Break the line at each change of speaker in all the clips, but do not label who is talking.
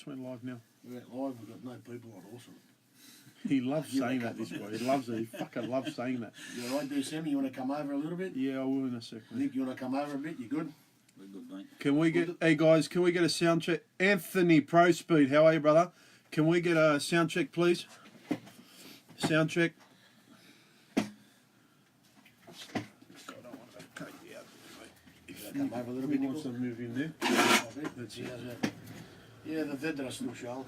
went live now.
We went live, we've got no people on. Awesome.
He loves saying that, this boy. He loves it. He fucking loves saying that.
You alright there, Sammy? You want to come over a little bit?
Yeah, I will in a second.
Nick, you want to come over a bit? You good?
We're good, mate.
Can we get, hey guys, can we get a sound check? Anthony Pro Speed, how are you, brother? Can we get a sound check, please? Sound check.
Come over a little bit,
He wants to move in there.
That's it. Yeah, the vedra still showing.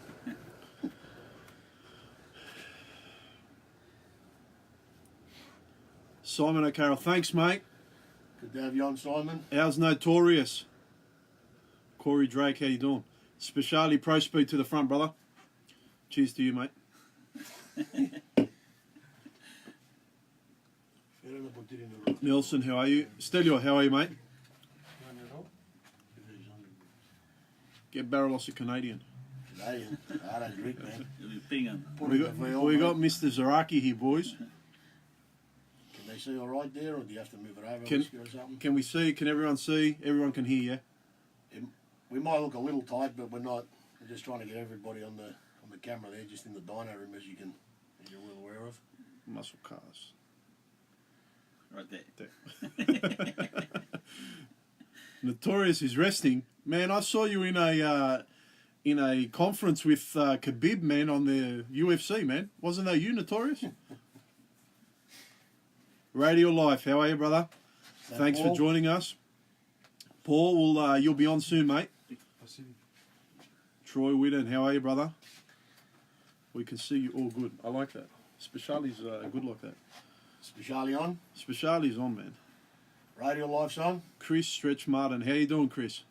Simon O'Carroll, thanks, mate.
Good to have you on, Simon.
How's Notorious? Corey Drake, how you doing? Speciality Pro Speed to the front, brother. Cheers to you, mate. Nelson, how are you? Stelio, how are you, mate? Get Barrelos a Canadian.
Canadian. I don't drink, man.
We got Mr. Xeraki here, boys.
Can they see all right there, or do you have to move it over or something?
Can we see? Can everyone see? Everyone can hear, yeah?
We might look a little tight, but we're not. We're just trying to get everybody on the camera there, just in the dyno room, as you're well aware of.
Muscle cars.
Right there.
Notorious is resting. Man, I saw you in a conference with Khabib, man, on the UFC, man. Wasn't that you, Notorious? Radio Life, how are you, brother? Thanks
Paul?
for joining us. Paul, you'll be on soon, mate. Troy Whitten, how are you, brother? We can see you all good. I like that. Speciality's good like that.
Speciality on?
Speciality's on, man.
Radio Life's on?
Chris Stretch Martin, how you doing, Chris?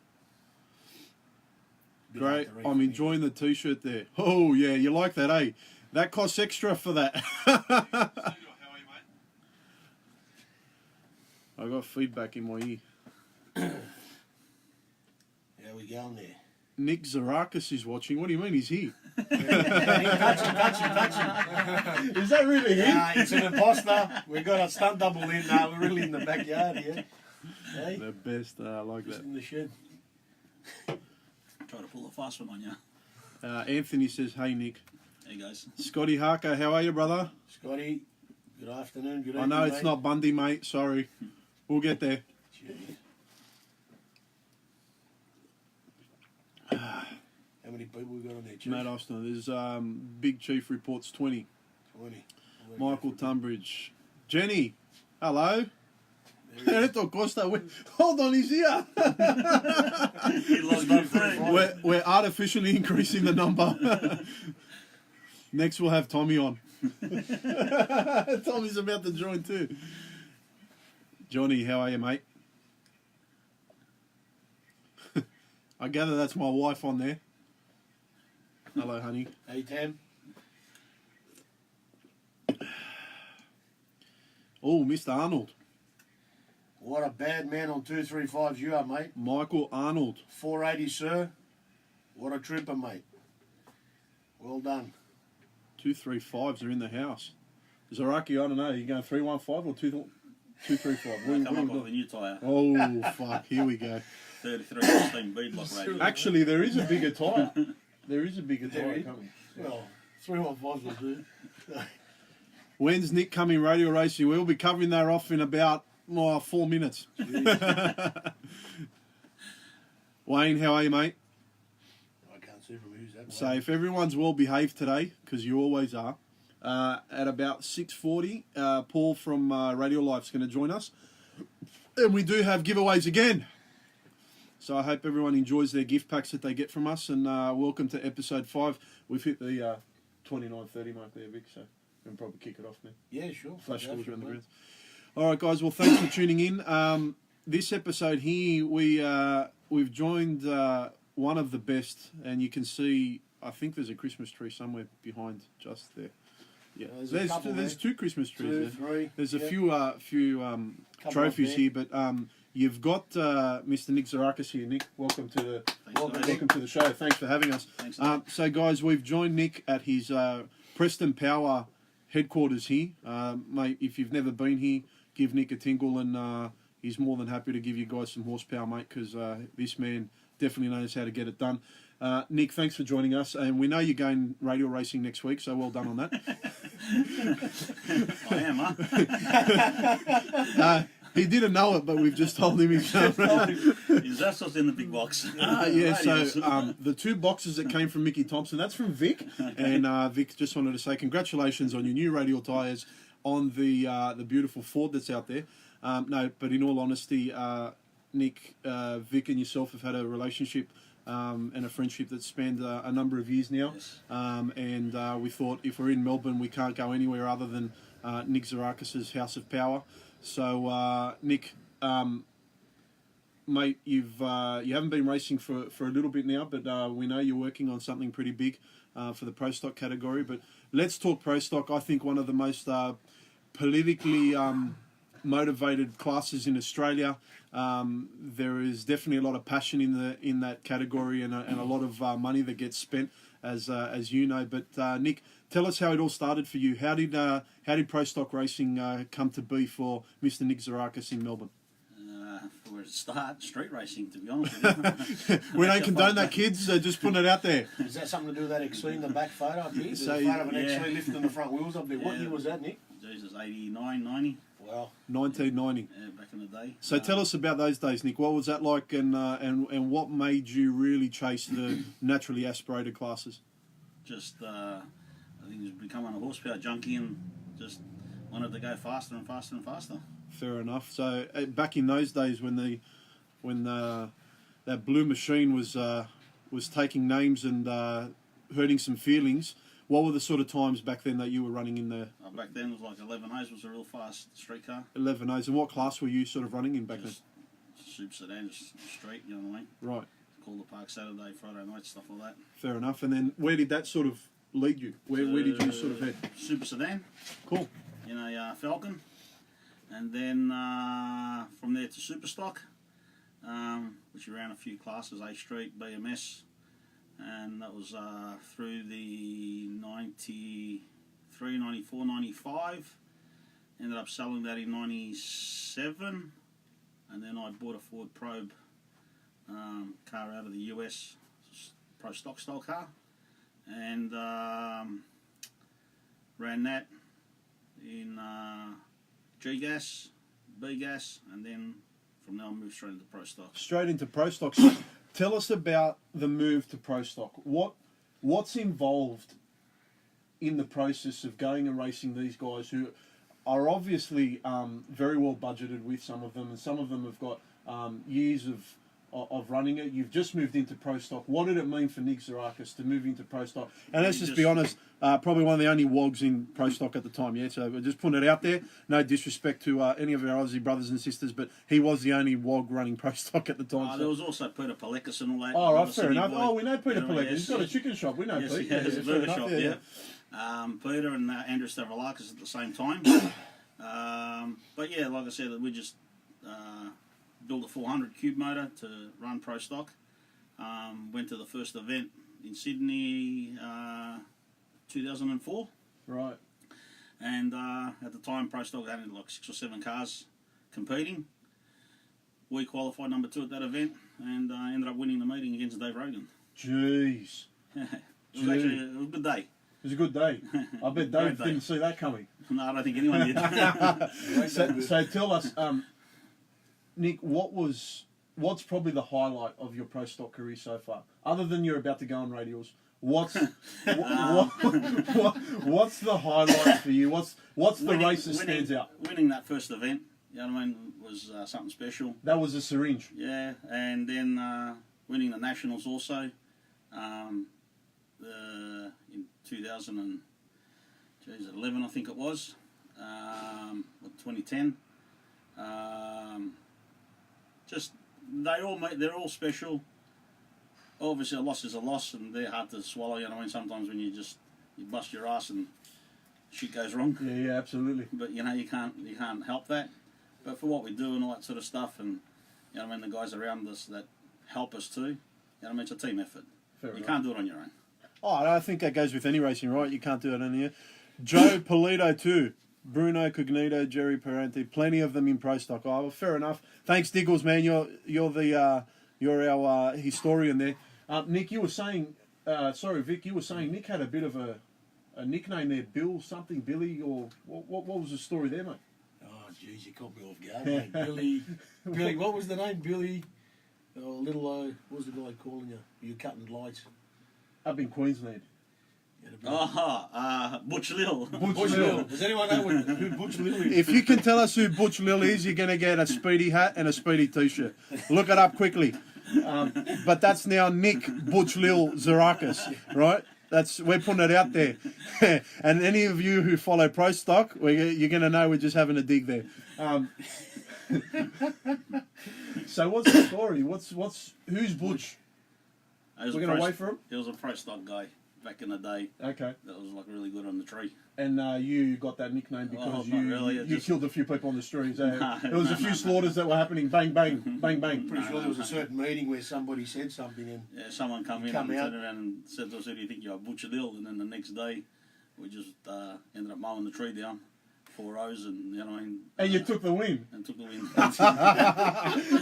Bit
Great.
hard to read
I'm
from
enjoying the T-shirt there. Oh, yeah, you like that, eh? That costs extra for that. I got feedback in my ear.
How we going there?
Nick Xerakias is watching. What do you mean he's here?
Touch him.
Is that really him?
It's an imposter. We've got a stunt double in now. We're really in the backyard here. Hey?
The best. I like
Just
that.
in the shed.
Try to pull a fast one on you.
Anthony says, hey, Nick.
Hey, guys.
Scotty Harker, how are you, brother?
Scotty, good afternoon. Good
I
evening,
know it's
mate.
not Bundy, mate. Sorry. We'll get there.
Jeez. How many people we got on there, Chief?
Matt Austin. There's Big Chief reports 20.
20.
Michael Tunbridge. Jenny, hello. Renato Costa, hold on, he's here.
He lost my friend.
We're artificially increasing the number. Next we'll have Tommy on. Tommy's about to join too. Johnny, how are you, mate? I gather that's my wife on there. Hello, honey.
Hey, Tam.
Oh, Mr. Arnold.
What a bad man on 235s you are, mate.
Michael Arnold.
480, sir. What a trooper, mate. Well done.
235s are in the house. Xeraki, I don't know. You going 315 or 235?
Come up with a new tyre.
Oh, fuck. Here we go.
33 16 beadlock radio.
Actually, there is a bigger tyre. There is a bigger
There
tyre
is?
coming.
Well, 315s will do.
When's Nick coming radio racing? We'll be covering that off in about 4 minutes. Wayne, how are you, mate?
I can't see from who's that.
So if everyone's well behaved today, because you always are, at about 6:40, Paul from Radio Life's going to join us. And we do have giveaways again. So I hope everyone enjoys their gift packs that they get from us. And welcome to episode 5. We've hit the 29:30 mark there, Vic, so we can probably kick it off now.
Yeah, sure.
Flash
Yeah,
scores
sure,
around the
mate.
grounds. All right, guys. Well, thanks for tuning in. This episode here, we've joined one of the best, and you can see. I think there's a Christmas tree somewhere behind, just there. Yeah,
There's a couple
there's
there.
2 Christmas trees
2,
there.
3.
There's a
yeah.
few
Couple
trophies
up there.
here, but you've got Mr. Nick Xerakias here. Nick, welcome to the welcome to the show. Thanks for having us.
Thanks,
So, guys, we've joined Nick at his Preston Power headquarters here. Mate, if you've never been here, give Nick a tinkle, and he's more than happy to give you guys some horsepower, mate, because this man definitely knows how to get it done. Nick, thanks for joining us, and we know you're going radial racing next week, so well done on that.
I am, huh?
He didn't know it, but we've just told him he's
Is that what's in the big box?
yeah, so
Radials.
the 2 boxes that came from Mickey Thompson, that's from Vic. And Vic just wanted to say congratulations on your new radial tyres on the beautiful Ford that's out there. No, but in all honesty, Nick, Vic and yourself have had a relationship and a friendship that's spanned a number of years now.
Yes.
And we thought if we're in Melbourne, we can't go anywhere other than Nick Xerakias' House of Power. So, Nick, mate, you haven't been racing for a little bit now, but we know you're working on something pretty big for the Pro Stock category. But let's talk Pro Stock. I think one of the most politically motivated classes in Australia. There is definitely a lot of passion in that category and a lot of money that gets spent, as you know. But Nick, tell us how it all started for you. How did Pro Stock racing come to be for Mr. Nick Xerakias in Melbourne?
Where to start? Street racing, to be honest with you.
We don't condone that, kids. Just putting it out there.
Is that something to do with that X3 in the back photo up here? There's
So,
a photo of an
yeah.
X3 lifting the front wheels up there. What
Yeah.
year was that, Nick?
Jesus, 89, 90,
Wow.
1990.
back in the day.
So tell us about those days, Nick. What was that like, and what made you really chase the naturally aspirated classes?
Just, I think he was becoming a horsepower junkie and just wanted to go faster and faster and faster.
Fair enough. So back in those days, when that blue machine was taking names and hurting some feelings, what were the sort of times back then that you were running in the
Back then it was like 11As was a real fast street car.
11As? And what class were you sort of running in back
Just super sedan, just straight, you know what I mean?
then? Right.
Call the park Saturday, Friday night, stuff like that.
Fair enough. And then where did that sort of lead you? Where did you sort of head?
Super sedan,
Cool.
in a Falcon. And then from there to super stock, which ran a few classes, A Street, BMS. And that was through the 93, 94, 95. Ended up selling that in 97. And then I bought a Ford Probe car out of the US, Pro Stock style car. And ran that in G-Gas, B-Gas, and then from there I moved straight into Pro Stock.
Straight into Pro Stock. So tell us about the move to Pro Stock. What's involved in the process of going and racing these guys who are obviously very well budgeted with some of them, and some of them have got years of running it. You've just moved into Pro Stock. What did it mean for Nick Xerakias to move into Pro Stock? And let's just be honest, probably one of the only wogs in Pro Stock at the time, yeah? So we're just putting it out there. No disrespect to any of our Aussie brothers and sisters, but he was the only wog running Pro Stock at the time.
There was also Peter Palekas and all that.
Oh, right,
Another
fair
city
enough.
boy.
Oh, we know Peter
You know,
Palekas.
yes,
He's got a
yes.
chicken shop. We know
Yes,
Pete.
he has a
fair
burger
enough,
shop, yeah. Peter and Andrew Stavroulakis at the same time. But yeah, like I said, we just built a 400 cube motor to run Pro Stock. Went to the first event in Sydney 2004.
Right.
And at the time, Pro Stock had like 6 or 7 cars competing. We qualified number 2 at that event and ended up winning the meeting against Dave Rogan.
Jeez.
It was actually it was a good day.
It was a good day. I bet Dave
Great day.
didn't see that coming.
No, I don't think anyone did.
So tell us, Nick, what's probably the highlight of your Pro Stock career so far? Other than you're about to go on radials, what's the highlight for you? What's the race that stands out?
Winning that first event, you know what I mean, was something special.
That was a syringe.
Yeah, and then winning the nationals also. In 2011, I think it was, 2010. Just they're all special. Obviously, a loss is a loss, and they're hard to swallow. You know what I mean? Sometimes when you bust your ass and shit goes wrong.
Yeah, absolutely.
But you know you can't help that. But for what we do and all that sort of stuff, and you know what I mean, the guys around us that help us too. You know what I mean? It's a team effort.
Fair
You
enough.
can't do it on your own.
Oh, I think that goes with any racing, right? You can't do it on here. Joe Polito too. Bruno Cognito, Jerry Parenti, plenty of them in Pro Stock. Oh, well, fair enough. Thanks, Diggles, man. You're our historian there. Nick, you were saying, sorry, Vic, you were saying Nick had a bit of a nickname there, Bill something, Billy, or what was the story there, mate?
Oh, jeez, you caught me off guard, mate. Billy, what was the name? Billy, what was the guy calling you? You cutting lights?
Up in Queensland.
Butch Lil.
Butch Lil. Does anyone know who Butch Lil is?
If you can tell us who Butch Lil is, you're going to get a Speedy hat and a Speedy t-shirt. Look it up quickly. But that's now Nick Butch Lil Xerakias, right? We're putting it out there. And any of you who follow Pro Stock, you're going to know we're just having a dig there. So what's the story? Who's Butch? We're going to wait for him?
He was a Pro Stock guy back in the day.
Okay.
That was like really good on the tree.
And you got that nickname because you killed a few people on the streets. There was a few slaughters that were happening. Bang, bang, bang, bang.
Pretty sure there was a certain meeting where somebody said something and
someone come in and turned around and said to us, "Who do you think you are, Butcher Lil?" And then the next day, we just ended up mowing the tree down, 4 rows, and you know what I mean.
And you took the win.
And took the win.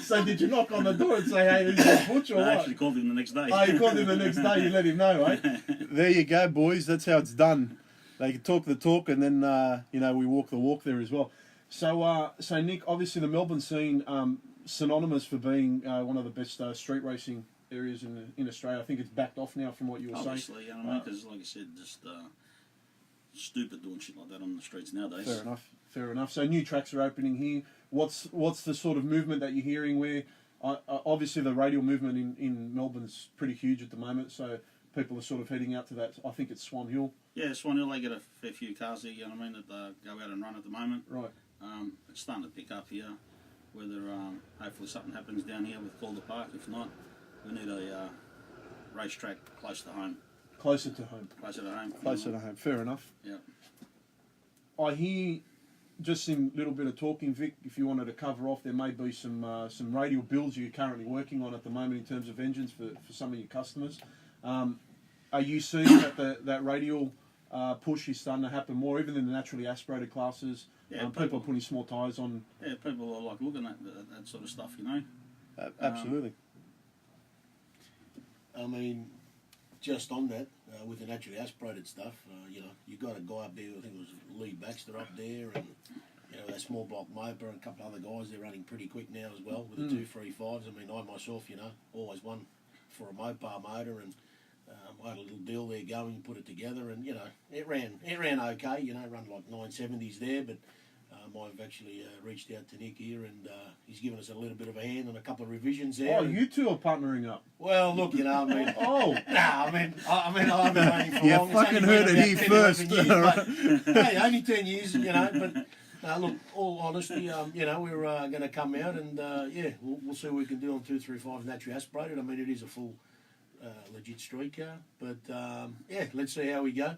So did you knock on the door and say, "Hey, who's this Butch?" Or what?
I actually called him the next day.
Oh, you called him the next day. You let him know, eh? There you go, boys. That's how it's done. They can talk the talk, and then we walk the walk there as well. So, Nick, obviously the Melbourne scene, synonymous for being one of the best street racing areas in Australia. I think it's backed off now from what you were saying.
Obviously, you know, because like I said, just stupid doing shit like that on the streets nowadays.
Fair enough. So new tracks are opening here. What's the sort of movement that you're hearing? Where obviously the radial movement in Melbourne's pretty huge at the moment. So people are sort of heading out to that. I think it's Swan Hill.
Yeah, Swan Hill, they get a fair few cars here, you know what I mean, that go out and run at the moment.
Right.
It's starting to pick up here. Whether hopefully something happens down here with Calder Park. If not, we need a racetrack close to home.
Closer to home.
Closer to home.
Closer to home. Fair enough.
Yeah.
I hear, just in a little bit of talking, Vic, if you wanted to cover off, there may be some radial builds you're currently working on at the moment in terms of engines for some of your customers. Are you seeing that radial push is starting to happen more, even in the naturally aspirated classes?
Yeah,
people are putting small tyres on.
Yeah, people are like looking at that sort of stuff, you know.
Absolutely.
I mean, just on that, with the naturally aspirated stuff, you got a guy up there, I think it was Lee Baxter up there, and that small block moper and a couple of other guys, they're running pretty quick now as well with the 235s. I mean, I myself, always won for a Mopar motor, and I had a little deal there going and put it together, and it ran okay. Run like 970s there, but I've actually reached out to Nick here, and he's given us a little bit of a hand on a couple of revisions there.
Oh, you two are partnering up.
Well, look, I mean, I mean, I've been running for
you
long.
Fucking heard it here first.
Years, but, hey, only 10 years, but look, all honesty, we're going to come out and we'll see what we can do on 235 naturally aspirated. I mean, it is a full legit street car, but let's see how we go.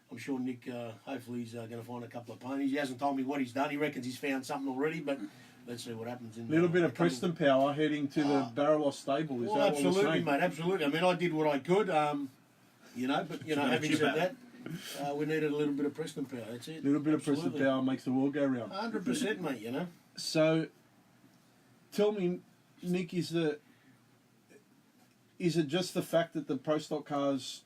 I'm sure Nick, hopefully he's going to find a couple of ponies. He hasn't told me what he's done. He reckons he's found something already, but let's see what happens. A
little bit of Preston power heading to the Barrelos stable. Is that
absolutely,
what we're saying?
Mate, absolutely. I mean, I did what I could, but having said that, we needed a little bit of Preston power. That's it.
A little bit of Preston power makes the world go round.
100%, mate,
So, tell me, Nick, is it just the fact that the Pro Stock cars...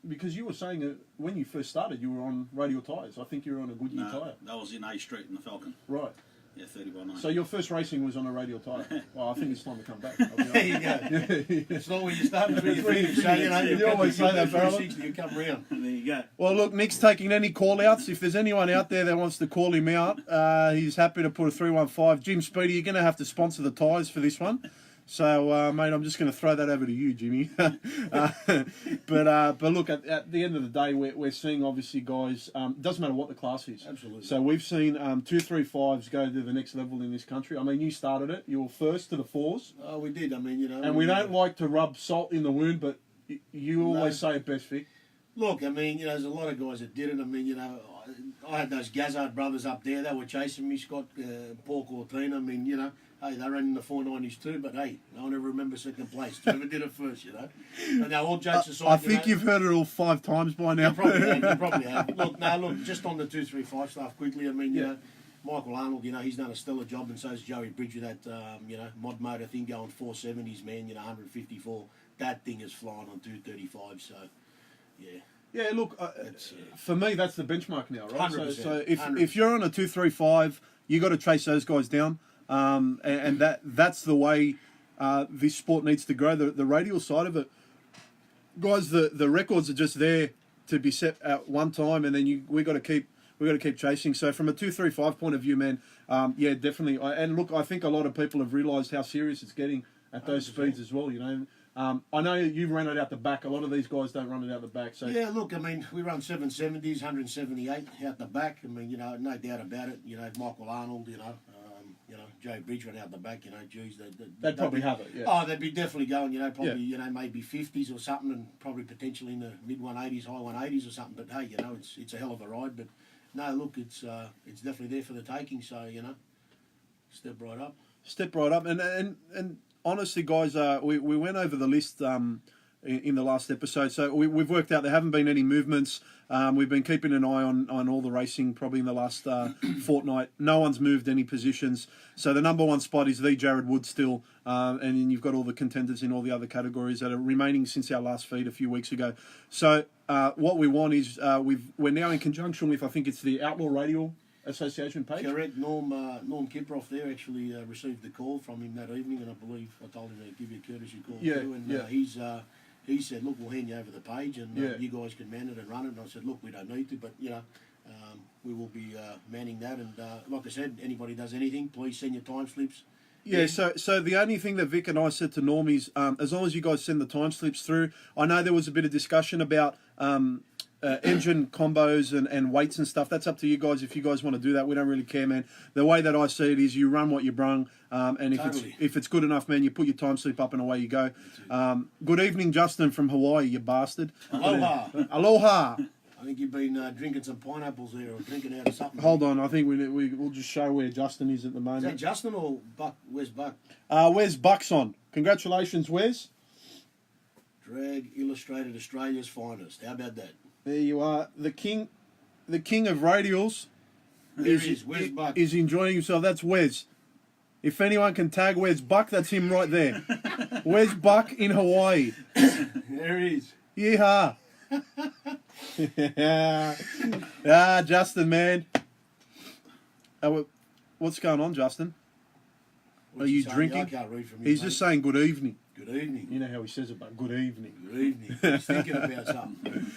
because you were saying that when you first started, you were on radial tyres. I think you were on a Goodyear tyre.
That was in A Street in the Falcon.
Right.
Yeah, 30/9.
So your first racing was on a radial tyre. Well, I think it's time to come back.
There you go. It's not where you start, it's where you finish. So,
you always say that, Barrel.
You come round.
There you go.
Well, look, Nick's taking any call-outs. If there's anyone out there that wants to call him out, he's happy to put a 315. Jim Speedy, you're going to have to sponsor the tyres for this one. So, mate, I'm just going to throw that over to you, Jimmy. But look, at the end of the day, we're seeing, obviously, guys, doesn't matter what the class is.
Absolutely.
So we've seen 235s go to the next level in this country. I mean, you started it. You were first to the fours.
Oh, we did. I mean,
And we don't like to rub salt in the wound, but you always say it best, Vic.
Look, I mean, there's a lot of guys that did it. I mean, I had those Gazzard brothers up there. They were chasing me, Scott, Paul Cortina. I mean, hey, they ran in the 490s too, but hey, no one ever remembers second place. Whoever did it first, And now, all jokes aside,
I think you've heard it all 5 times by now.
You probably have. Look, just on the 235 stuff quickly, I mean, Michael Arnold, he's done a stellar job, and so's Joey Bridge with that, mod motor thing going 470s, man, 154 that thing is flying on 235. So, yeah.
Yeah, look, for me, that's the benchmark now, right?
100%,
So if
100%.
you're on a 235, you got to chase those guys down, and that's the way this sport needs to grow. The radial side of it, guys, the records are just there to be set at one time, and then we got to keep chasing. So from a 235 point of view, man, yeah, definitely. And look, I think a lot of people have realised how serious it's getting at those
100%.
speeds as well. You know. I know you ran it out the back. A lot of these guys don't run it out the back. So
yeah, look, I mean, we run 770s, 178 out the back. I mean, you know, no doubt about it. You know, Michael Arnold, you know, Joe Bridge ran out the back. You know, geez,
they'd probably have it. Yeah.
Oh, they'd be definitely going. You know, probably
Yeah.
you know maybe 50s or something, and probably potentially in the mid 180s, high 180s or something. But hey, you know, it's a hell of a ride. But no, look, it's definitely there for the taking. So you know, step right up.
Step right up, and honestly, guys, we went over the list in the last episode, so we've worked out there haven't been any movements. We've been keeping an eye on all the racing probably in the last fortnight. No one's moved any positions, so the number one spot is the Jared Wood still, and then you've got all the contenders in all the other categories that are remaining since our last feed a few weeks ago. So what we want is we're now in conjunction with, I think it's the Outlaw Radial Association page.
Correct. Norm Kiproff there actually received the call from him that evening, and I believe I told him to give you a courtesy call too. And he said, "Look, we'll hand you over the page, and you guys can man it and run it." And I said, "Look, we don't need to, but you know, we will be manning that." And like I said, anybody does anything, please send your time slips.
Yeah, so the only thing that Vic and I said to Norm is, as long as you guys send the time slips through, I know there was a bit of discussion about engine combos and weights and stuff. That's up to you guys if you guys want to do that. We don't really care, man. The way that I see it is you run what you brung, and if it's good enough, man, you put your time slip up and away you go. Good evening, Justin from Hawaii, you bastard.
Aloha.
Aloha.
I think you've been drinking some pineapples there, or drinking out of something.
Hold on, I think we'll just show where Justin is at the
Is
moment.
that Justin or Buck? Where's Buck?
Where's Bucks on? Congratulations, Wes.
Drag Illustrated Australia's finest. How about that?
There you are, the king of radials.
There he is. Where's Buck?
Is enjoying himself. That's Wes. If anyone can tag Wes Buck, that's him right there. Wes Buck in Hawaii.
There he is.
Yeehaw. Justin, man. What's going on, Justin?
What's
Are
he
you
saying?
drinking?
I can't read from
He's
him,
just
mate.
saying good evening.
Good evening.
You know how he says it, but good evening.
Good evening. He's thinking about something.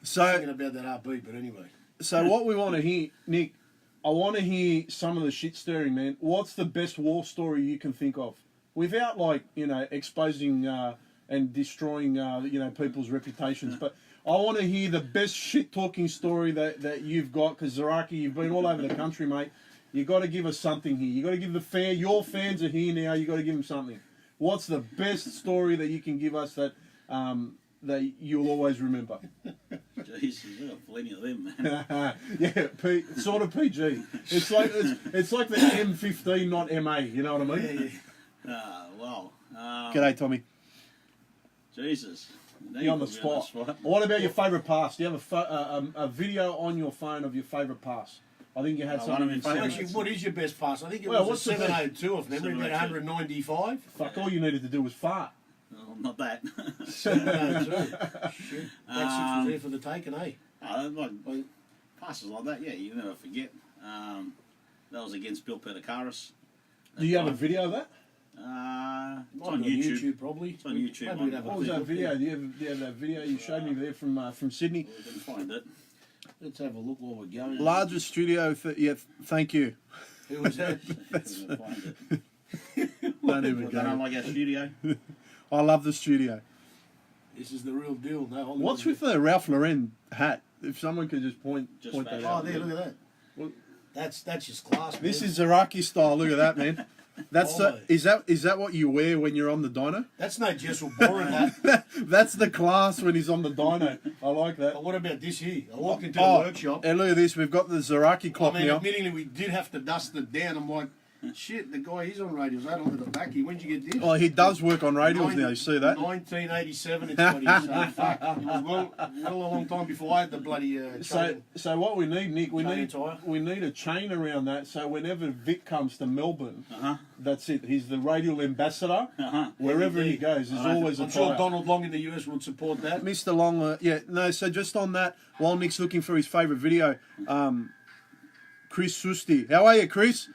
So,
Thinking about that RB, but anyway.
so what we want to hear, Nick, I want to hear some of the shit stirring, man. What's the best war story you can think of? Without, like, you know, exposing and destroying, you know, people's reputations. But I want to hear the best shit-talking story that you've got, because, Xeraki, you've been all over the country, mate. You got to give us something here. You got to give your fans are here now. You got to give them something. What's the best story that you can give us that that you'll always remember?
Jesus, there are plenty of them, man.
Yeah, sort of PG. It's like the M15, not MA. You know what I mean?
Well.
G'day, Tommy.
Jesus. Now
You're on the
put me
spot. What about your favourite pass? Do you have a video on your phone of your favourite pass? I think you had
one of
something
my
in
favourites.
Actually, what is your best pass? I think it
Well,
was a
what's the best?
702 off memory, about
702.
195.
Fuck, all you needed to do was fart.
Oh, not that.
702. Shit. That 6 was there for the taking, eh?
Like, passes like that, yeah, you never forget. That was against Bill Petakaris.
Do you have a video of that?
It's
Might
on
be
YouTube.
probably.
It's on YouTube.
Maybe we'd have a
What was
quick
that
look
video?
there.
Do you have that video you showed me there from Sydney?
We can find it.
Let's have a look while we're going.
Largest studio. Yeah, thank you.
Who was that?
We can find it.
Don't even
They don't
go.
like our studio.
I love the studio.
This is the real deal. No, Hollywood.
What's with the Ralph Lauren hat? If someone could just point
Just
that
back
Oh,
out.
there, look at that.
What?
That's just class, man.
This is Xeraki style. Look at that, man. That's
Oh.
is that what you wear when you're on the dyno?
That's no Jessel boring hat.
That's the class when he's on the dyno. I like that.
But what about this here? I walked into the
Oh,
workshop.
and look at this. We've got the Xeraki
I
clock
mean,
now.
admittingly, we did have to dust it down. I'm like, Shit, the guy, he's on radials. I don't look at the back. When did you get this?
Oh, he does work on radials now. You see that?
1987, it's got his. So fuck. It was well a long time before I had the bloody chain.
So what we need, Nick, we
Chain
need
tyre.
we need a chain around that. So whenever Vic comes to Melbourne,
Uh-huh.
that's it. He's the radial ambassador.
Uh-huh.
Wherever he goes, there's always a
I'm sure
tyre.
Donald Long in the US would support that.
Mr. Long, yeah, no. So just on that, while Nick's looking for his favourite video, Chris Susti, how are you, Chris?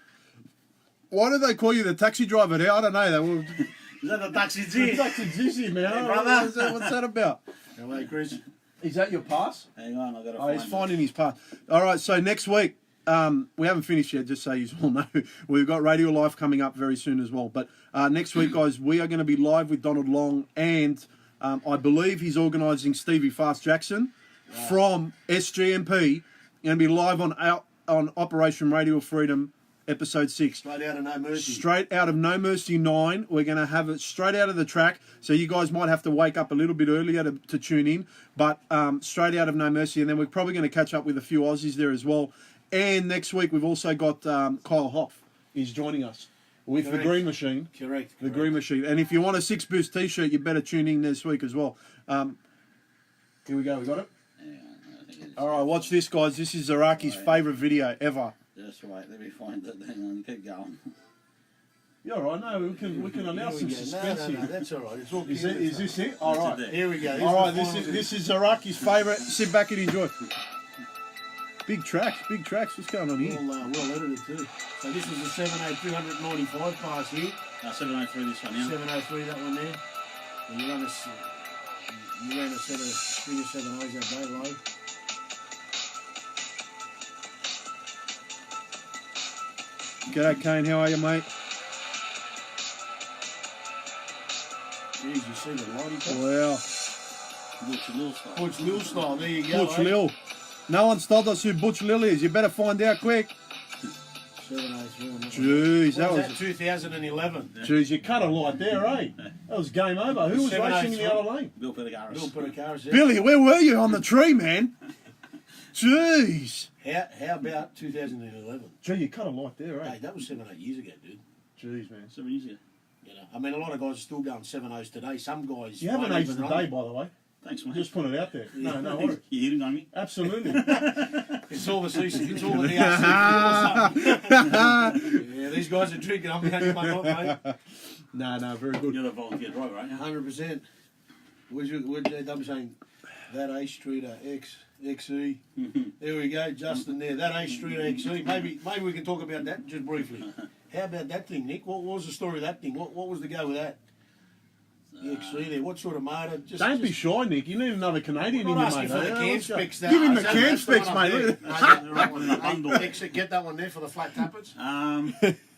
Why do they call you the taxi driver there? I don't know. They were
Is that the taxi
the
G?
taxi dizzy, man.
Hey, brother.
What's that about?
Hello, Chris.
Is that your pass?
Hang on, I got to
Oh,
find
he's
it.
finding his pass. All right, so next week, we haven't finished yet, just so you all know. We've got Radio Live coming up very soon as well. But next week, guys, we are going to be live with Donald Long, and I believe he's organising Stevie Fast Jackson from SGMP. Going to be live on Operation Radial Freedom, episode 6.
Straight out of No Mercy.
Straight out of No Mercy 9. We're going to have it straight out of the track. So you guys might have to wake up a little bit earlier to tune in. But straight out of No Mercy. And then we're probably going to catch up with a few Aussies there as well. And next week we've also got Kyle Hoff. He's joining us with
Correct.
the Green Machine.
Correct.
The Green Machine. And if you want a 6 Boost t-shirt, you better tune in this week as well. Here we go. We got it?
Hang on, I think it's-
All right, watch this, guys. This is Xerakias' favourite video ever.
Just wait, let me find it. Hang on, keep going.
You're all right. No, we can announce some
Here we go.
suspense
No,
here.
that's all right. It's all
Is
cute.
this it? All right.
That's it
Here we go.
All right, this is Xerakias' favourite. Sit back and enjoy. Big tracks. What's going on here?
Well edited too. So this is the 78295 pass here.
703 this one, yeah.
703 that one there. And you ran a set of string of 7Os that day low.
G'day, Kane. How are you, mate?
Jeez, you see the lighty top?
Wow.
Butch Lil style.
Butch Lil style, there you go.
Butch Lil. No one's told us who Butch Lil is. You better find out quick.
703 on that one.
Jeez, that
What
was...
was that, 2011?
Jeez, you cut a light there, eh? That was game over. Who was racing in the other lane?
Bill Pettigaris.
Bill put a car there.
Billy, where were you on the tree, man? Jeez.
How about 2011?
Gee, you cut a light there, eh?
Hey, that was 7, 8 years ago, dude.
Jeez, man.
7 years ago.
You know, I mean, a lot of guys are still going 7Os today. Some guys.
You haven't
won't
aged
even
the
run
day,
it.
by the way.
Thanks, mate.
Just put it out there. No, no worries.
You hitting on me?
Absolutely.
It's all the CC. It's all the DRC. Yeah, these guys are drinking. I'm having my not, mate.
No, very good.
You're the volunteer driver, aren't you?
100%. What they saying? That A Streeter XE. There we go, Justin there. That A Streeter XE. Maybe we can talk about that just briefly. How about that thing, Nick? What was the story of that thing? What was the go with that? The XE there. What sort of motor?
Don't be shy, Nick. You need another Canadian
I'm
in
not
your
asking
mate.
for the
eh?
cam
Let's go.
specs.
Give him the
That's
cam
the
specs,
one up
mate.
there.
The right one in a bundle.
Get that one there for the flat tappers.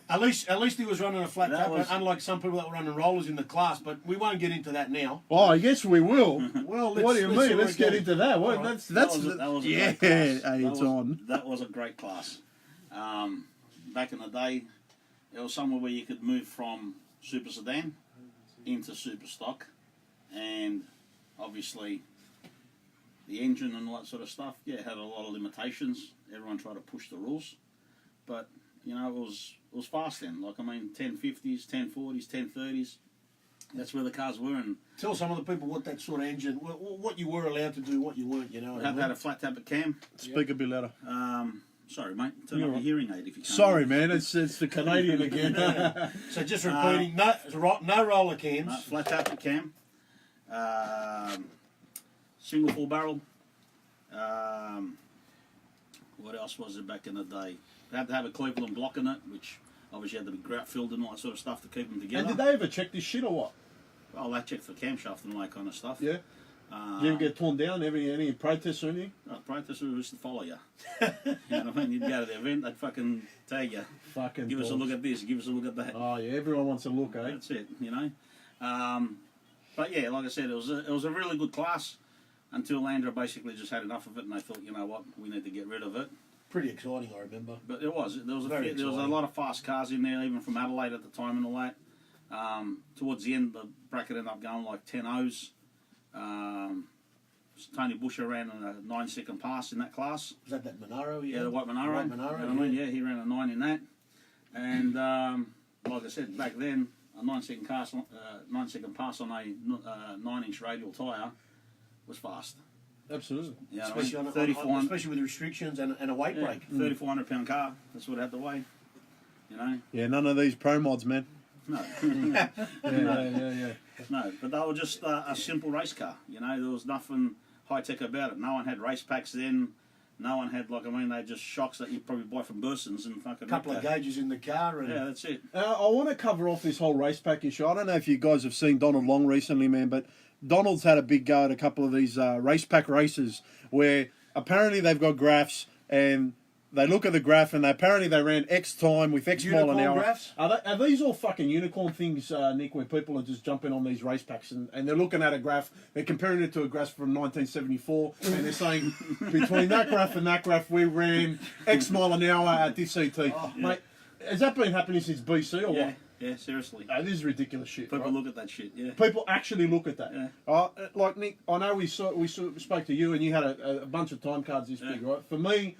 At least he was running a flat
That
tapper,
was-
unlike some people that were running rollers in the class. But we won't get into that now.
Oh, yes, we will.
Well,
What do you
let's see
mean?
where
Let's
it
get
goes.
into that. What?
All right.
That's
That was a
yeah.
great class.
Hey,
That
it's
was-
on.
That was a great class. Back in the day, it was somewhere where you could move from super sedan into super stock, and obviously the engine and all that sort of stuff, yeah, had a lot of limitations. Everyone tried to push the rules, but you know, it was fast then. Like, I mean, 1050s, 1040s, 1030s. That's where the cars were, and
Tell some of the people what that sort of engine, what you were allowed to do, what you weren't. You know. What I
had
mean?
a flat tappet cam.
Speak a bit louder.
Sorry, mate. Turn
You're
up
right.
your hearing aid if you can.
Sorry, man. It's the Canadian again.
So just repeating, no roller cams.
Flat tappet cam. Single 4-barrel. What else was it back in the day? They had to have a Cleveland block in it, which obviously had to be grout filled and all that sort of stuff to keep them together.
And did they ever check this shit or what?
Well, they checked for camshaft and all that kind of stuff.
Yeah. Did you ever get torn down? Any protests or anything?
Protesters used to follow you. You know what I mean? You'd go to the event, they'd fucking tag you.
Fucking
Give us a
balls.
look at this, give us a look at that.
Oh yeah, everyone wants a look, eh?
That's it, you know. But yeah, like I said, it was a really good class until Landra basically just had enough of it, and they thought, you know what, we need to get rid of it.
Pretty exciting, I remember.
But there was
Very
there was a
exciting.
lot of fast cars in there, even from Adelaide at the time and all that. Towards the end, the bracket ended up going like 10 O's. Tony Busher ran a 9-second pass in that class.
Was that Monaro?
Yeah, the white Monaro.
White Monaro,
You know what I mean? Yeah, he ran a 9 in that. And like I said, back then, a 9-second pass on a 9-inch radial tyre was fast.
Absolutely.
You know
Especially,
what I mean?
especially with restrictions and a weight break.
3,400 pound car. That's what it had to weigh. You know.
Yeah, none of these pro mods, man.
No.
Yeah.
No, but they were just a simple race car. You know, there was nothing high tech about it. No one had race packs then. No one had, they had just shocks that you probably buy from Burson's and fucking.
A couple of gauges in the car. And
yeah, that's it.
I want to cover off this whole race pack issue. I don't know if you guys have seen Donald Long recently, man, but Donald's had a big go at a couple of these race pack races where apparently they've got graphs and they look at the graph and apparently they ran X time with X mile an hour.
Graphs?
Are these all fucking unicorn things, Nick, where people are just jumping on these race packs and they're looking at a graph, they're comparing it to a graph from 1974 and they're saying between that graph and that graph we ran X mile an hour at this CT.
Yeah.
Mate, has that been happening since BC or
Yeah,
what?
yeah, seriously.
This is ridiculous shit.
People
right?
look at that shit, yeah.
People actually look at that.
Yeah.
Like Nick, I know we spoke to you and you had a bunch of time cards this big, right? For me,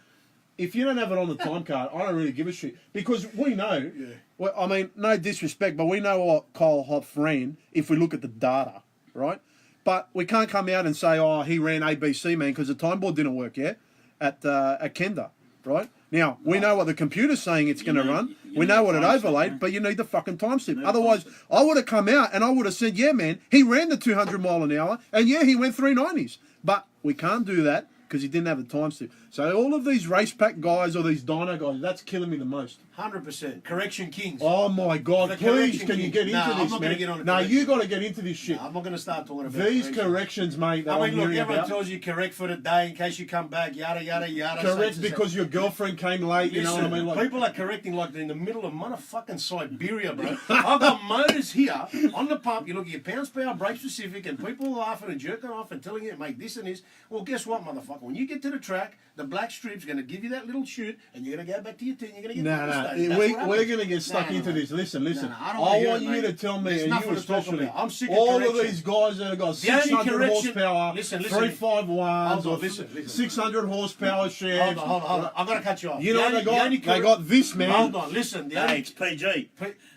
if you don't have it on the time card, I don't really give a shit because we know.
Yeah.
Well, I mean, no disrespect, but we know what Kyle Hopf ran if we look at the data, right? But we can't come out and say, oh, he ran ABC, man, because the time board didn't work yet at Kenda, right? Now, we know what the computer's saying it's going to run. We know what it overlaid, but you need the fucking time slip. Otherwise, I would have come out and I would have said, yeah, man, he ran the 200 mile an hour, and yeah, he went 390s. But we can't do that because he didn't have the time slip. So all of these race pack guys or these dyno guys, that's killing me the most.
100%. Correction kings.
Oh my God!
The
Please,
correction
can you
king.
get into
No, I'm
this,
not
man?
gonna get on the
No,
correction.
you got to get into this shit.
No, I'm not going to start talking about
These corrections, mate. That
I mean,
I'm
look,
hearing
everyone
about.
tells you correct for the day in case you come back, yada, yada, yada.
Correct
so
because your girlfriend came late. You know what I mean? Like,
people are correcting like they're in the middle of motherfucking Siberia, bro. I've got motors here on the pump. You look at your pounds per hour brake specific, and people are laughing and jerking off and telling you to make this and this. Well, guess what, motherfucker? When you get to the track, the black strip's going to give you that little shoot, and you're going to go back to your team. You're going to get
we're going to get stuck into this. Listen. I want you to tell me, and you especially,
I'm sick of
all
correction.
of these guys that have got
The only
600
correction-
horsepower,
listen.
351s, or
Listen.
600 horsepower shafts.
Hold on. I've got to cut you off.
You know what they got? They
correct-
got this, man.
Hold on, listen. The only
It's PG.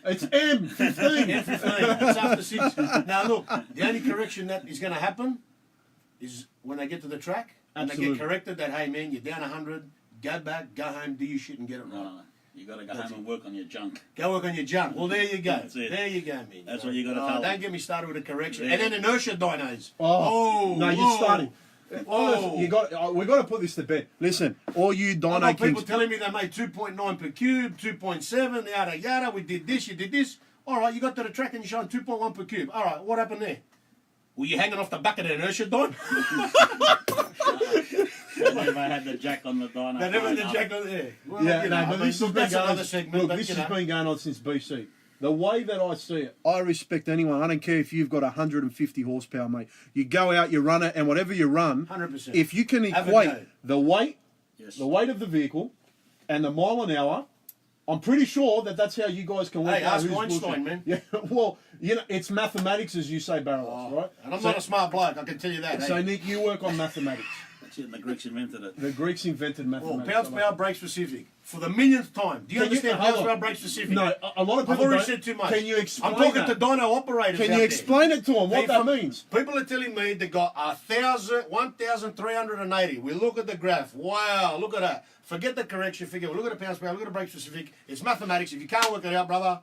It's M15.
It's after 6. Now look, the only correction that is going to happen is when they get to the track and they
Absolutely.
get corrected that, hey man, you're down 100, go back, go home, do your shit and get it right.
No. You got to go home and work on your junk.
Go work on your junk. Well, there you go.
That's it.
There you go, man.
That's what you got to tell
Don't
them.
get me started with a correction.
Yeah.
And then inertia dynos.
No, you're starting.
Whoa.
We got to put this to bed. Listen, all you
I've
dyno
got people
kings.
telling me they made 2.9 per cube, 2.7, yada yada. We did this, you did this. All right, you got to the track and you're showing 2.1 per cube. All right, what happened there? Were you hanging off the back of the inertia dyno?
They never had the jack on the dyno.
They never had the jack on there. Well,
Yeah,
you know,
but this has been
that's
going.
another segment.
Look,
but,
this
you
has
know.
been going on since BC. The way that I see it, I respect anyone. I don't care if you've got 150 horsepower, mate. You go out, you run it, and whatever you run,
100%.
if you can
Have a
equate
go.
the weight,
Yes.
the weight of the vehicle, and the mile an hour, I'm pretty sure that's how you guys can work
Hey,
out
ask
who's
Einstein,
bullshit.
man.
Yeah, well, you know, it's mathematics, as you say, Barrels, right?
And I'm
So-
not a smart bloke, I can tell you that.
So,
hey.
Nick, you work on mathematics.
That's it, and the Greeks invented it.
The Greeks invented
Well,
mathematics.
pounds per hour brake specific. For the millionth time. Do you understand
hold
pounds per
on.
hour brake specific?
No, a lot of people
I've already
don't.
said too much.
Can you explain
I'm talking
that?
to dyno operators
Can
out
you
there.
explain it to them what that means?
People are telling me they got 1,380. We look at the graph. Wow, look at that. Forget the correction figure. Look at the pounds per hour. Look at the brake specific. It's mathematics. If you can't work it out, brother,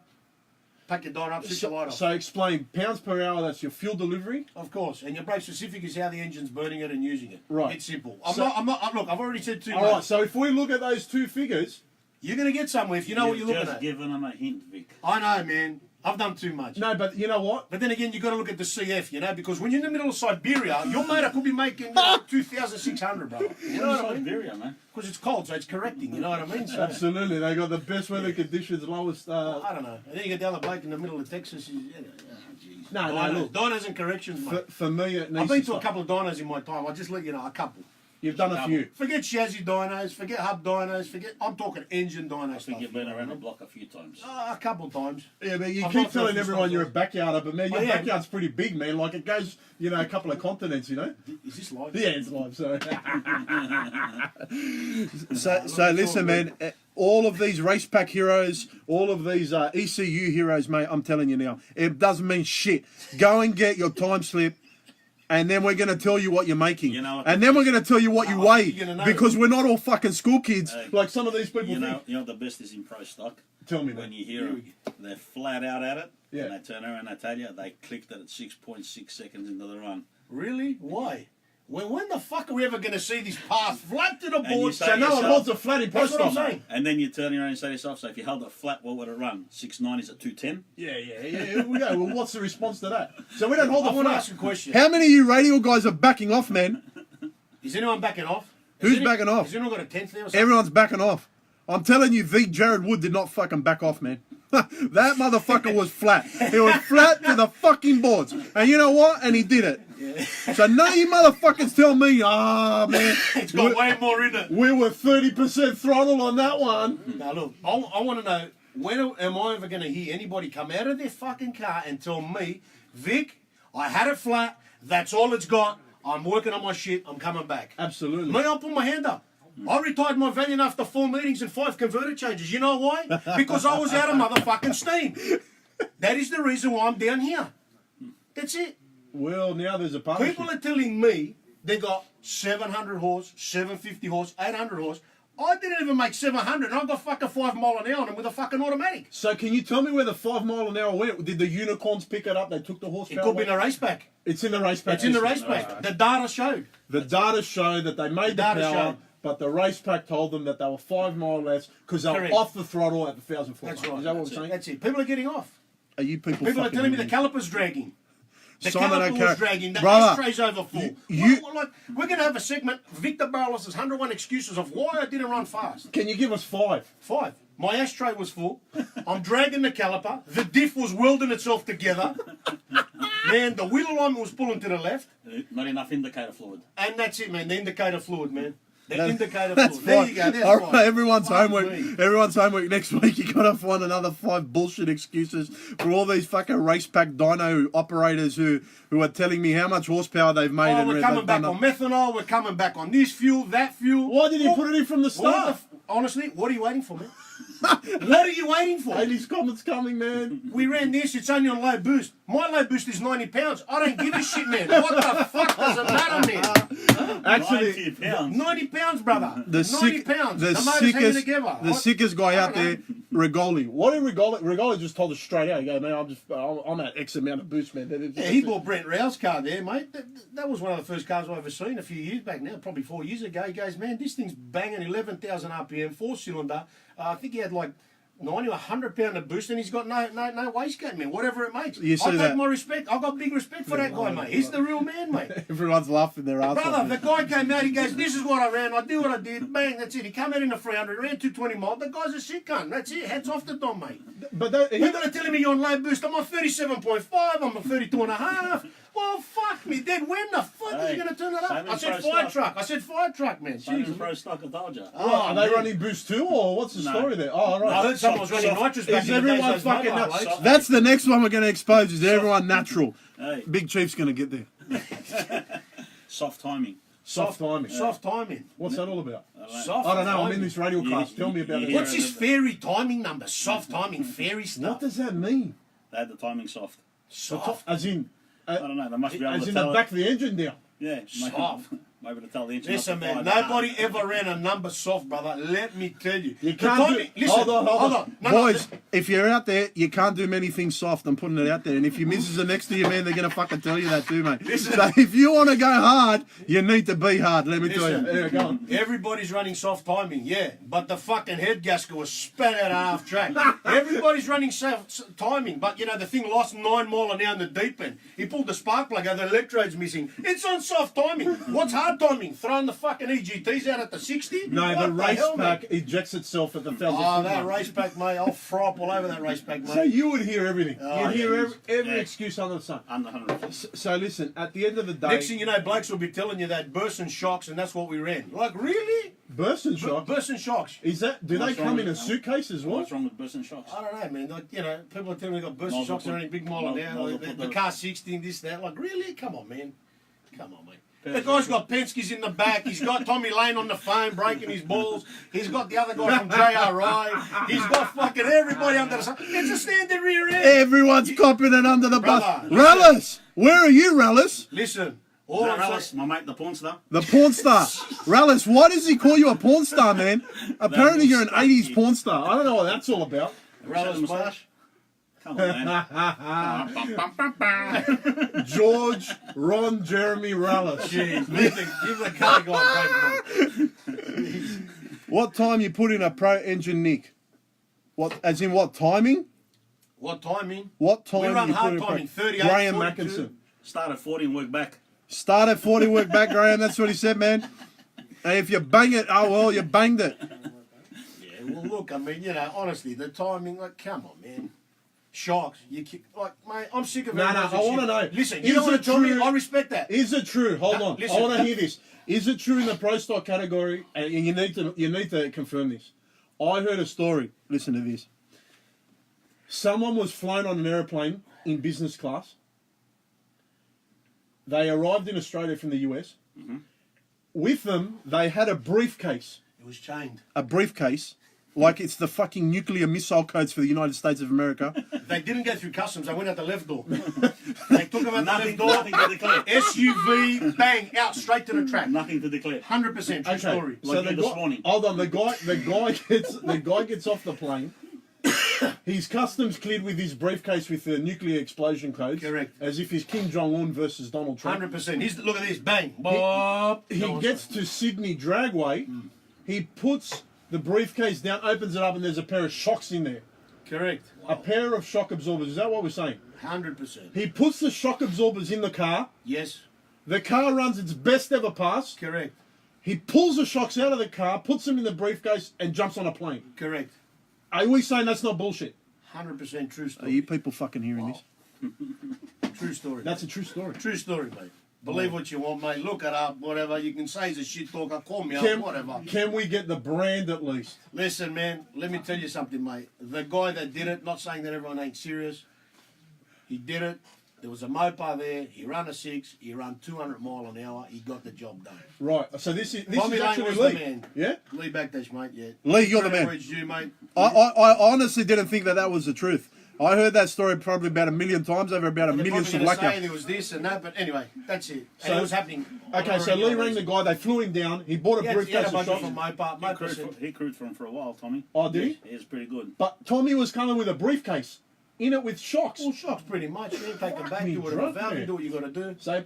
pack your dyno up, switch the light off.
So explain, pounds per hour, that's your fuel delivery?
Of course. And your brake specific is how the engine's burning it and using it.
Right.
It's simple.
So-
Look, I've already said too
All
much.
right, so if we look at those two figures,
You're going to get somewhere if you know what you're looking
just
at.
giving them a hint, Vic.
I know, man. I've done too much.
no, but you know what?
But then again, you've got to look at the CF, you know, because when you're in the middle of Siberia, your motor could be making 2,600, brother. You know what I mean?
Siberia, man.
Because it's cold, so it's correcting, you know what I mean? So,
Absolutely, they got the best weather conditions, lowest.
I don't know. And then you get down the bloke in the middle of Texas. Jeez.
No,
Dynos,
look.
Dynos and corrections, mate.
For me, it needs
I've been
to
to a
stop.
couple of dynos in my time. I'll just let you know, a couple.
You've done a few.
Forget chassis dynos, forget hub dynos, I'm talking engine dyno
I think
stuff.
you've been around the block a few times.
A couple of times.
Yeah, but you
I've
keep
not
telling
done
everyone
this
you're a
one.
backyarder, but man, your
I am.
backyard's pretty big, man. Like it goes, you know, a couple of continents, you know.
Is this live?
Yeah, it's live. So,
Look,
so
it's all
listen, man. all of these race pack heroes, all of these ECU heroes, mate, I'm telling you now, it doesn't mean shit. Go and get your time slip. And then we're going to tell you what you're making.
You know what
and then we're going to tell you what you weigh. Because we're not all fucking school kids like some of these people think.
You know what the best is in pro stock?
Tell me,
when
man.
you hear them, they're flat out at it,
Yeah.
and they turn around and they tell you they clicked it at 6.6 seconds into the run.
Really? Why? When the fuck are we ever going to see this pass flat to the
And you
board?
say
So no one
yourself-
holds a flat in
That's
post
what I'm
off.
saying.
And then you turn around and say to yourself, so if you held it flat, what would it run? 6.9 is at 2.10?
Yeah. Here we go. Well, what's the response to that? So we don't hold
I
the
want to
flat.
ask a question.
How many of you radial guys are backing off, man?
Is anyone backing off?
Who's backing off?
Has anyone got a 10th there or something?
Everyone's backing off. I'm telling you, the Jared Wood did not fucking back off, man. That motherfucker was flat. He was flat to the fucking boards. And you know what? And he did it. So none of you motherfuckers tell me, man.
It's got way more in it.
We were 30% throttle on that one.
Now look, I want to know, when am I ever going to hear anybody come out of their fucking car and tell me, Vic, I had it flat, that's all it's got, I'm working on my shit, I'm coming back.
Absolutely.
Me, I'll put my hand up. I retired my Valiant after 4 meetings and 5 converter changes. You know why? Because I was out of motherfucking steam. That is the reason why I'm down here. That's it.
Well, now there's a partnership.
People are telling me they got 700 horse, 750 horse, 800 horse. I didn't even make 700 and I got fucking 5 mile an hour on them with a fucking automatic.
So can you tell me where the 5 mile an hour went? Did the unicorns pick it up? They took the horsepower?
It could be in
away?
a race pack.
It's in the race pack.
It's in the race pack. The data showed.
The data showed that they made the
data
power,
showed.
but the race pack told them that they were 5 mile less because they were
Correct.
off the throttle at the 1,400.
That's right.
Is that what
That's
we're saying?
That's it. People are getting off.
Are you people
People are
fucking
telling me the
idiots?
caliper's dragging. The
Simon
caliper
O'Carroll.
was dragging. The
Brother,
ashtray's over full.
you-
We're going to have a segment, Victor Barlos's 101 excuses of why I didn't run fast.
Can you give us 5?
5. My ashtray was full. I'm dragging the caliper. The diff was welding itself together. Man, the wheel alignment was pulling to the left.
Not enough indicator fluid.
And that's it, man. The indicator fluid, man. The
That-
indicator
That's
fluid. There
fine.
you go. That's
All
fine.
right, everyone's
Fuck
homework.
me.
Everyone's homework next week. You gotta find another 5 bullshit excuses for all these fucking race pack dyno operators who are telling me how much horsepower they've made.
Oh,
and
we're
they've
coming back
done
on methanol. We're coming back on this fuel, that fuel.
Why did he put it in from the
What the
start?
honestly, what are you waiting for, man? What are you waiting for?
Hey, these comments coming, man.
We ran this, it's only on low boost. My low boost is 90 pounds. I don't give a shit, man. What the fuck does it matter, man?
Actually,
90 pounds.
90 pounds, brother.
the
90 pounds.
the
motor's hanging
sickest,
together.
the sickest guy
I
out
don't
there, Rigoli. What did Rigoli? Rigoli just told us straight out. He goes, man, I'm at X amount of boost, man.
Yeah, he bought Brent Rowe's car there, mate. That was one of the first cars I've ever seen a few years back now, probably 4 years ago. He goes, man, this thing's banging 11,000 RPM, 4-cylinder. I think he had like 90 or 100 pound of boost, and he's got no waistcoat, man. Whatever it makes.
You see
I take
that?
my respect. I've got big respect for that guy, mate. He's the real man, mate.
Everyone's laughing their ass
Brother,
off.
the guy came out, he goes, this is what I ran, I did what I did, bang, that's it. He came out in the 300, ran 220 miles. The guy's a sick cunt, that's it. Hats off to Dom, mate.
But that,
People are telling me you're on low boost. I'm on 37.5, I'm on 32 and a half. Well, fuck me, then when the fuck are
Hey,
you going to turn it up?
same
I
as
said
pro
fire
stock.
truck. I said fire truck, man.
Same as
Jesus.
pro stock, I told you.
are they
man.
running boost too, or what's the
No.
story there? Oh, right.
I heard someone was running nitrous back
Is
in the days.
everyone
those
fucking
mobile
nuts?
blokes.
That's the next one we're going to expose. Is everyone natural?
Hey,
Big Chief's going to get there.
soft timing.
Soft timing.
Soft timing.
What's that all about?
Soft
I don't know. I'm
timing.
in this radio class. Tell me about it.
What's this fairy timing number? Soft timing, fairy
What
stuff.
does that mean?
They had the timing soft.
Soft.
As in,
I don't know, they must be able
as
to
in
tell
the
it.
back of the engine down.
Yeah,
Soft.
maybe to tell the engine.
Listen,
not to
man,
fire
nobody ever ran a number soft, brother. Let me tell you.
You
The
can't
timing-
do.
listen,
Hold on.
No,
Boys, if you're out there, you can't do many things soft. I'm putting it out there. And if your missus are next to you, man, they're going to fucking tell you that too, mate. So if you want to go hard, you need to be hard, let me tell you.
Listen,
There you go.
everybody's running soft timing, yeah, but the fucking head gasket was spat out of half track. Everybody's running soft timing, but you know, the thing lost 9 mile an hour in the deep end. He pulled the spark plug out, the electrode's missing. It's on soft timing. What's hard timing? Throwing the fucking EGTs out at the 60?
No,
What
the race
hell,
pack
mate?
ejects itself at the 1,000.
Oh, that race pack, mate. I'll fry up all over that race pack, mate.
So you would hear everything.
Oh,
You'd hear
yeah.
every
Yeah.
excuse under the sun.
Under 100.
So listen, at the end of the day,
Next thing you know, blokes will be telling you that bursts and shocks, and that's what we ran. Like, really?
burst and shock.
Bursts and shocks.
Is that? Do
What's
they
wrong
come in
with-
a suitcase as well?
What's wrong with burst and shocks?
I don't know, man. Like, you know, people are telling me they got bursts and
Might as well
shocks and
put-
running big mile an
might
hour.
as well
Like,
put
the
the-
car 16, this, that. Like, really? Come on, man. Come on, mate. The guy's got Penske's in the back. He's got Tommy Lane on the phone breaking his balls. He's got the other guy from JRI. He's got fucking everybody under the sun. It's a standard rear end.
Everyone's copping it under the bus.
Brother,
Rallis, where are you, Rallis?
Listen, all I'm
Rallis,
saying,
my mate, the porn star.
The porn star. Rallis, why does he call you a porn star, man? Apparently you're an 80s porn star. I don't know what that's all about.
Rallis,
moustache. Come on, man.
George Ron Jeremy Rallis.
Jeez, give the car guy a break.
What time you put in a pro engine, Nick? What, as in what timing?
What timing?
What time
We run
you put
hard
in a pro?
timing, 38,
Graham
42.
Mackinson.
Start at 40 and work back.
Start at 40, work back, Graham. That's what he said, man. And if you bang it, oh well, you banged it.
Yeah, well, look, I mean, you know, honestly, the timing, like, come on, man. Shocks, you kick, like, mate, I'm sick of it.
No, I want to know.
Listen,
Is
you don't want
it
to tell me,
true-
I respect that.
Is it true? Hold on.
listen.
I want to hear this. Is it true in the pro stock category? And you need to confirm this. I heard a story. Listen to this. Someone was flown on an aeroplane in business class. They arrived in Australia from the US.
Mm-hmm.
With them, they had a briefcase.
It was chained.
A briefcase. Like it's the fucking nuclear missile codes for the United States of America.
They didn't go through customs, they went out the left door. They took them out
Nothing,
the left
nothing
door.
to declare.
SUV, bang, out, straight to the track.
Nothing to declare.
100% true story.
Like you this morning.
Hold on, the guy gets off the plane. He's customs cleared with his briefcase with the nuclear explosion codes.
Correct.
As if he's Kim Jong-un versus Donald Trump.
100%. Look at this, bang, bob.
He gets to Sydney Dragway. He puts the briefcase down, opens it up, and there's a pair of shocks in there.
Correct.
A pair of shock absorbers. Is that what we're saying?
100%.
He puts the shock absorbers in the car.
Yes,
The car runs its best ever pass.
correct.
He pulls the shocks out of the car, puts them in the briefcase, and jumps on a plane.
Correct.
Are we saying that's not bullshit?
100% true
Are
story.
you people fucking hearing this?
True story.
That's a true story.
True story, mate. Believe what you want, mate. Look it up, whatever. You can say he's a shit talker, call me up, whatever.
Can we get the brand at least?
Listen, man, let me tell you something, mate. The guy that did it, not saying that everyone ain't serious, he did it. There was a mopa there. He ran a 6. He ran 200 mile an hour. He got the job done.
Right. So this is
Tommy Lane
actually
was
Lee.
the man.
Yeah.
Lee Backdash, mate. Yeah.
Lee, you're the
Credit
man.
where it's due, mate.
I honestly didn't think that was the truth. I heard that story probably about 1 million times over about a
They're
million
probably gonna say
Salaka.
there was this and that, but anyway, that's it.
So-
And it was happening.
Okay, so Lee rang the guy. They flew him down. He bought a
He had
briefcase
a
of
bunch
shots.
from mopa.
He crewed for him for a while, Tommy.
Oh, did he?
He was pretty good.
But Tommy was coming with a briefcase in it with shocks.
Well, shocks pretty much. You take them back,
Me
do whatever
drunk,
value,
man.
do what you got to do.
So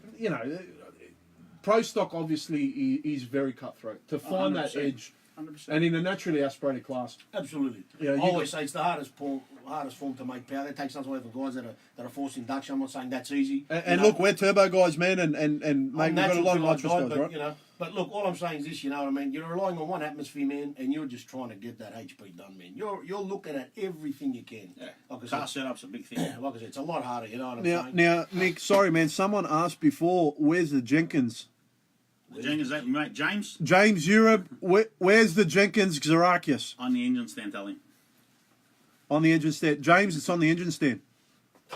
pro stock obviously is very cutthroat. To find that
100%.
edge,
100%.
and in a naturally aspirated class.
Absolutely.
Yeah,
I
you
always say it's the hardest form to make power. They take something away from guys that are forced induction. I'm not saying that's easy.
And look, we're turbo guys, man, and mate,
I'm
we've got a
natural
lot of
till I
nitrous
die,
guys,
but,
right?
you know, but look, all I'm saying is this, you know what I mean? You're relying on one atmosphere, man, and you're just trying to get that HP done, man. You're looking at everything you can.
Yeah.
Like I
Car
said,
setup's a big thing.
like I said, it's a lot harder, you know what I'm
Now,
saying?
now, Nick, sorry, man. Someone asked before, where's the Jenkins?
The Jenkins, that your mate James
James Europe, where's the Jenkins Xerakias?
on the engine stand, tell him.
On the engine stand. James, it's on the engine stand.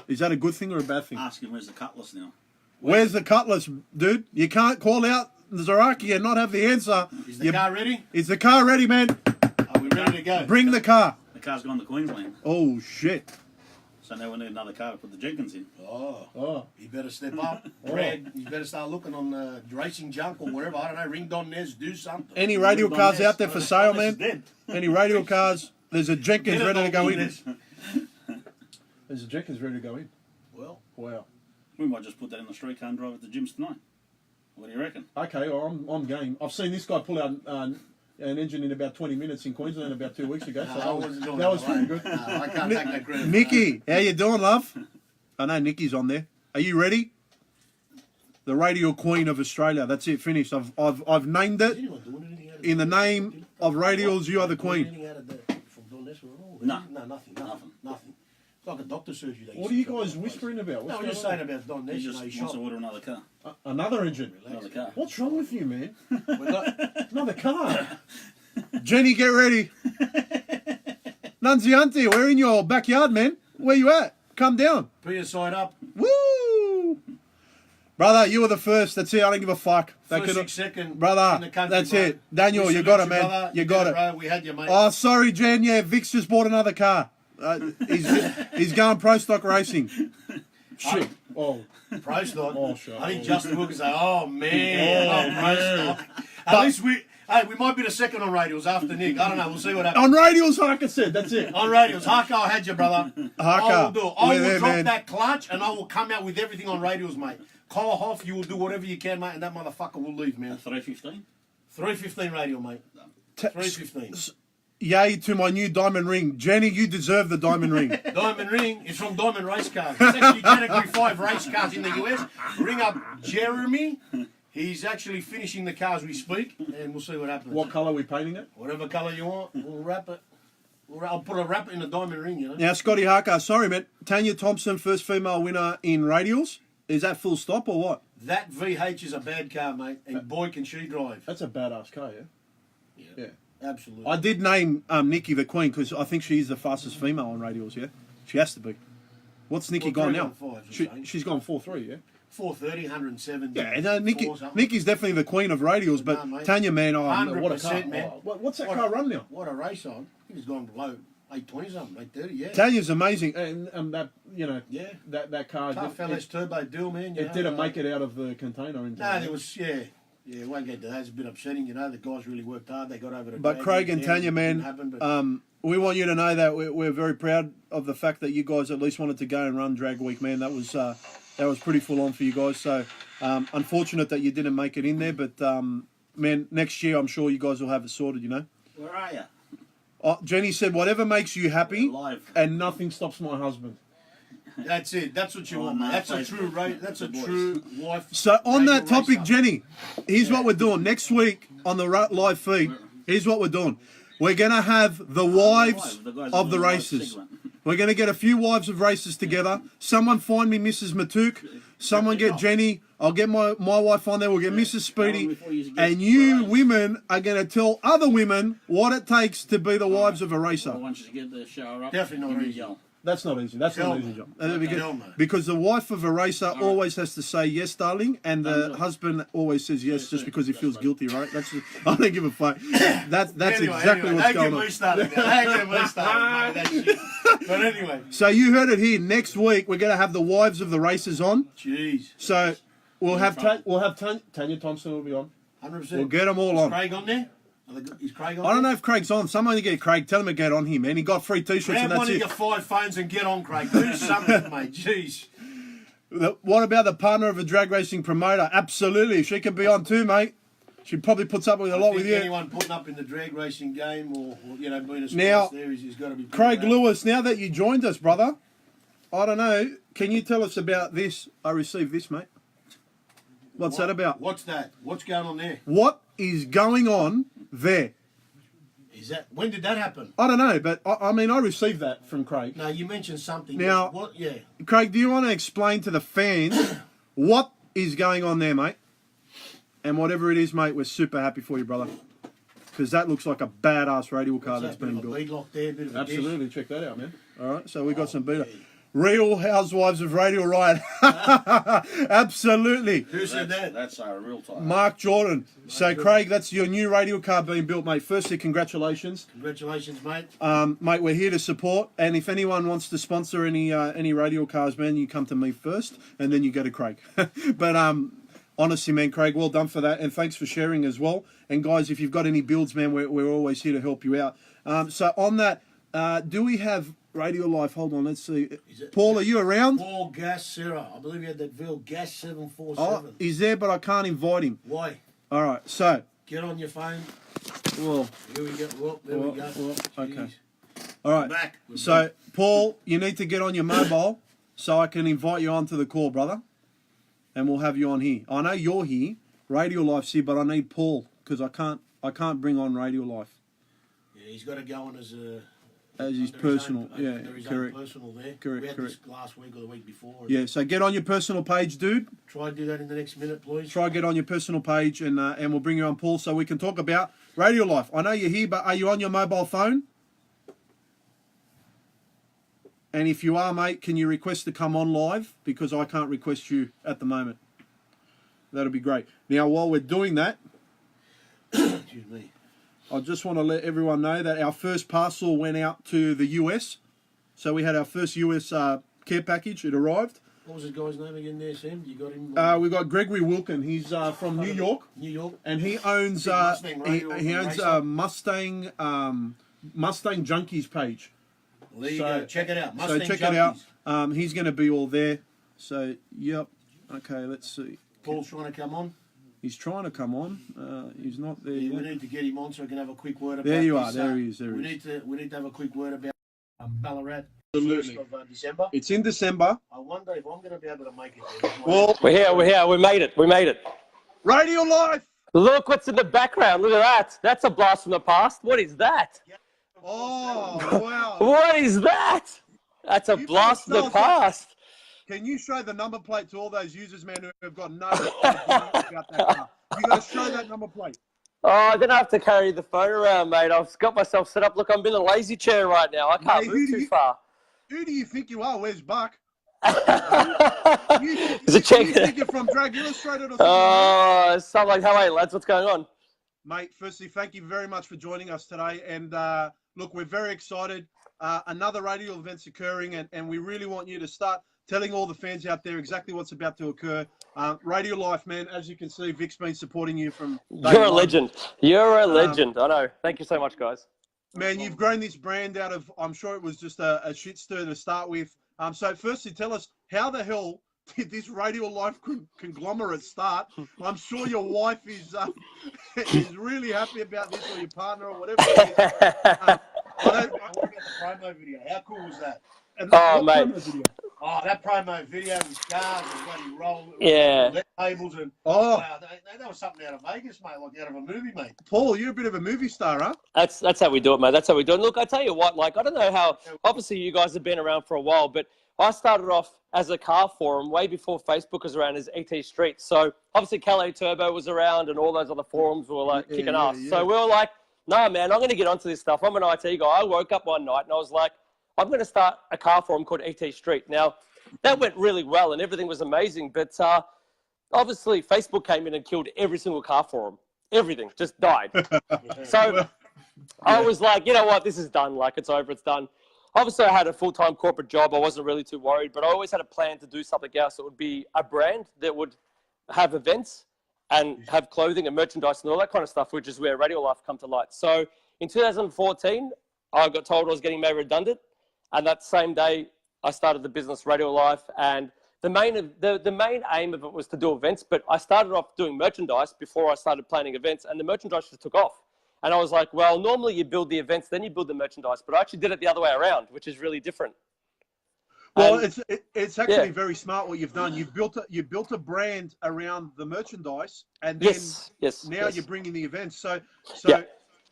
Is that a good thing or a bad thing?
Ask him where's the cutlass now.
Where's the cutlass, dude? You can't call out the Xeraki and not have the answer.
Is the car ready?
Is the car ready, man?
Are we ready to go?
Bring the car.
The car's gone to Queensland,
Oh, shit.
so now we need another car to put the Jenkins in.
Oh,
Oh.
you better step up. Brad, you better start looking on racing junk or wherever. I don't know, ring Don Nez, do something.
Any radial
Don
cars
Ness.
out there for sale,
Don Ness is
man?
dead.
Any radial cars? There's a Jenkins
Get it,
ready to go
Don
in.
Ness.
There's a Jenkins ready to go in.
Well,
Wow.
We might just put that in the street car and drive it to gyms tonight. What do you reckon?
Okay, well, I'm game. I've seen this guy pull out an engine in about 20 minutes in Queensland about 2 weeks ago. So
I wasn't doing
that was
that,
pretty
mate.
good.
No, I can't take that credit.
Nicky, how you doing, love? I know Nicky's on there. Are you ready? The radial queen of Australia. That's it. Finished. I've named
Is
it
anyone doing anything out of
in the
that?
name of radials. You are the
Doing
queen.
anything out of that from Don Ness at all?
No.
No, nothing. It's like a doctor's surgery.
What are you guys whispering about?
No,
What's
I'm just
going
saying about Don Ness.
He
You
just
know, he
wants to
shot.
order another car.
on? Another engine.
Another car.
What's wrong with you, man?
We're not-
Another car. Jenny, get ready. Nunziante, we're in your backyard, man. Where you at? Come down.
Put your side up.
Woo! Brother, you were the first. That's it. I don't give a fuck.
First, 6 second.
Brother,
in the country,
that's
bro.
it. Daniel,
We
you got
salute
it, man.
brother.
You
did
got it.
bro. We had you, mate.
Oh, sorry, Jan. Yeah, Vic's just bought another car. He's going pro stock racing. Shit. Oh.
Pro stock.
Oh, sure.
I think Justin Wilkins say, oh, man. Pro stock. At least we might be the second on radials after Nick. I don't know. We'll see what happens.
On radials, like I said, that's it.
On radials. Haka, I had you, brother.
Haka.
I will do it. I
We're
will
there,
drop
man.
that clutch and I will come out with everything on radials, mate. Kyle Hoff, you will do whatever you can, mate, and that motherfucker will leave, man.
315.
315 radial, mate. 315.
Yay to my new diamond ring. Jenny, you deserve the diamond ring.
Diamond ring is from Diamond Race Cars. It's actually Category 5 race cars in the US. Ring up Jeremy. He's actually finishing the car as we speak, and we'll see what happens.
What colour are we painting it?
Whatever colour you want, we'll wrap it. I'll put a wrapper in the diamond ring, you know.
Now, Scotty Harker, sorry, man. Tanya Thompson, first female winner in radials. Is that full stop or what?
That VH is a bad car, mate, and boy can she drive.
That's a badass car, yeah?
Yeah. Absolutely.
I did name Nikki the Queen because I think she's the fastest female on radials, yeah? She has to be. What's Nikki
Well,
gone
3
now?
on 5, you're saying.
She's gone 4-3, yeah?
430, 107.
Yeah, no, Nikki,
4 something.
Nikki's definitely the queen of radials, but
No, mate.
Tanya, man, what a car.
100%, man.
What's that
What
car
a-
run now?
What a race on. I think it's gone below 820 something, 830, yeah.
Tanya's amazing, and that, you know,
Yeah.
that car,
Tough LS turbo deal, man.
it didn't make it out of the container. Into
No, there was, yeah, we won't get to that. It's a bit upsetting, you know. The guys really worked hard. They got over the
But
drag
Craig and
there.
Tanya,
It
man,
didn't happen, but
we want you to know that we're very proud of the fact that you guys at least wanted to go and run Drag Week, man. That was pretty full on for you guys. So unfortunate that you didn't make it in there, but man, next year I'm sure you guys will have it sorted. You know.
Where are you?
Oh, Jenny said, "Whatever makes you happy,
Live.
and nothing stops my husband."
that's it. That's what you want,
no,
man. That's a
Facebook.
true rate. That's a
The boys.
true wife.
So on that
radio
topic,
racer.
Jenny, here's what we're doing next week on the live feed. Here's what we're doing. We're gonna have the wives
The guys
of the
doing live
races.
segment.
We're going to get a few wives of races together. Someone find me Mrs. Matuk. Someone get Jenny. I'll get my wife on there. We'll get Mrs. Speedy.
before you get
And you
right.
women are going to tell other women what it takes to be the wives of a
I
racer.
want you to get the shower up.
Definitely not
give me a
easy.
yell.
That's not easy. That's not
Tell
easy,
me.
John.
Tell me.
Because the wife of a racer always has to say yes, darling, and the husband always says yes just because he feels guilty, right? That's I don't give a fuck. That's exactly what's going
Don't
on.
get me started. Don't get me started, mate. That shit. But anyway,
So you heard it here. Next week we're going to have the wives of the racers on.
jeez,
So we'll have Tanya Thompson will be on.
100%.
We'll get them all
Is
on.
Craig on there? Is Craig on?
I don't know if Craig's on. Someone get Craig. Tell him to get on here, man. He got free t-shirts
Grab
and that's
one of
it.
your 5 phones and get on, Craig. Do something, mate. Jeez.
What about the partner of a drag racing promoter? Absolutely. She can be on too, mate. She probably puts up with a
I
lot
think
with you.
anyone putting up in the drag racing game or being a
Now,
sports there, he's got to be.
Craig
around.
Lewis, now that you joined us, brother, I don't know. Can you tell us about this? I received this, mate. What's that about?
What's that? What's going on there?
What is going on there?
Is that when did that happen?
I don't know, but I mean, I received that from Craig.
No, you mentioned something.
Now-
what? Yeah.
Craig, do you want to explain to the fans what is going on there, mate? And whatever it is, mate, we're super happy for you, brother. Because that looks like a badass radial car that's
Bit
been
of a
built.
beadlock there, bit of a dish.
Absolutely, check that out, man. All right, so we got some beta. Real Housewives of Radial Riot. Absolutely.
Who said that?
That's a real time.
Mark Jordan. So, Craig, that's your new radial car being built, mate. Firstly, congratulations.
Congratulations, mate.
Mate, we're here to support. And if anyone wants to sponsor any radial cars, man, you come to me first, and then you go to Craig. But honestly, man, Craig, well done for that. And thanks for sharing as well. And, guys, if you've got any builds, man, we're always here to help you out. So, on that, do we have Radial Life? Hold on, let's see. Paul, are you around?
Paul Gas Sarah. I believe you had that Ville Gas
Oh,
747.
he's there, but I can't invite him.
Why?
All right, so,
Get on your phone.
well,
Here we go. Well, there we go.
well, okay.
Jeez.
all right.
Back. We're
So, Paul, you need to get on your mobile so I can invite you onto the call, brother. And we'll have you on here. I know you're here, Radial Life's here, but I need Paul because I can't bring on Radial Life
Yeah, he's got to go on as a.
as his
under
personal.
His own,
Yeah,
under his
correct.
own personal there.
Correct,
We had
correct.
this last week or the week before.
Yeah, so get on your personal page, dude.
Try and do that in the next minute, please.
Try get on your personal page and we'll bring you on, Paul, so we can talk about Radial Life. I know you're here, but are you on your mobile phone? And if you are, mate, can you request to come on live? Because I can't request you at the moment. That'll be great. Now, while we're doing that,
Excuse me.
I just want to let everyone know that our first parcel went out to the US. So we had our first US care package. It arrived.
What was his guy's name again there, Sam? You got him?
We got Gregory Wilkin. He's from New York.
New York.
And he owns he owns Mustang Junkies page.
Well, there you go. Check it out.
So check it out. He's going to be all there. So, yep. Okay, let's see.
Paul's trying to come on.
He's trying to come on. He's not there
Yeah,
yet.
we need to get him on so we can have a quick word about
There you are.
this,
There he is. There
we
he is.
need to have a quick word about Ballarat.
Absolutely.
1st of December.
It's in December.
I wonder if I'm going to be able to make it there.
Well,
We're here. We made it.
Radial Life.
Look what's in the background. Look at that. That's a blast from the past. What is that?
Oh, wow.
What is that? That's a blast from the past.
Can you show the number plate to all those users, man, who have got no idea about that car? You got to show that number plate.
Oh, I don't have to carry the phone around, mate. I've got myself set up. Look, I'm in a lazy chair right now. I can't move too far.
Who do you think you are? Where's Buck?
You
think you're from Drag Illustrated or something?
Oh, something like, hey, lads, what's going on?
Mate, firstly, thank you very much for joining us today. And look, we're very excited. Another radial event's occurring, and we really want you to start telling all the fans out there exactly what's about to occur. Radial Life, man, as you can see, Vic's been supporting you from day
You're a
one.
legend. You're a legend. I know. Thank you so much, guys.
Man, you've grown this brand out of, I'm sure it was just a shit stir to start with. So firstly, tell us, how the hell did this Radial Life conglomerate start? I'm sure your wife is really happy about this, or your partner, or whatever it is.
I want to get the promo video. How cool was that?
Oh, mate.
Oh, that promo video with cars and bloody roll.
Yeah.
Tables and
Oh,
wow, that was something out of Vegas, mate, like out of a movie, mate.
Paul, you're a bit of a movie star, huh?
That's how we do it, mate. That's how we do it. Look, I tell you what, like, I don't know how, obviously you guys have been around for a while, but I started off as a car forum way before Facebook was around as ET Street. So obviously Calais Turbo was around and all those other forums were like kicking ass.
Yeah.
So we were like, nah, man, I'm going to get onto this stuff. I'm an IT guy. I woke up one night and I was like, I'm going to start a car forum called ET Street. Now, that went really well and everything was amazing. But obviously Facebook came in and killed every single car forum. Everything just died. So I was like, you know what? This is done. Like, it's over. It's done. Obviously, I had a full-time corporate job. I wasn't really too worried, but I always had a plan to do something else that would be a brand that would have events and have clothing and merchandise and all that kind of stuff, which is where Radial Life come to light. So in 2014, I got told I was getting made redundant. And that same day, I started the business Radial Life. And the main aim of it was to do events, but I started off doing merchandise before I started planning events, and the merchandise just took off. And I was like, well, normally you build the events, then you build the merchandise, but I actually did it the other way around, which is really different.
Well, it's actually very smart what you've done. You've built a brand around the merchandise, and then now you're bringing the events. So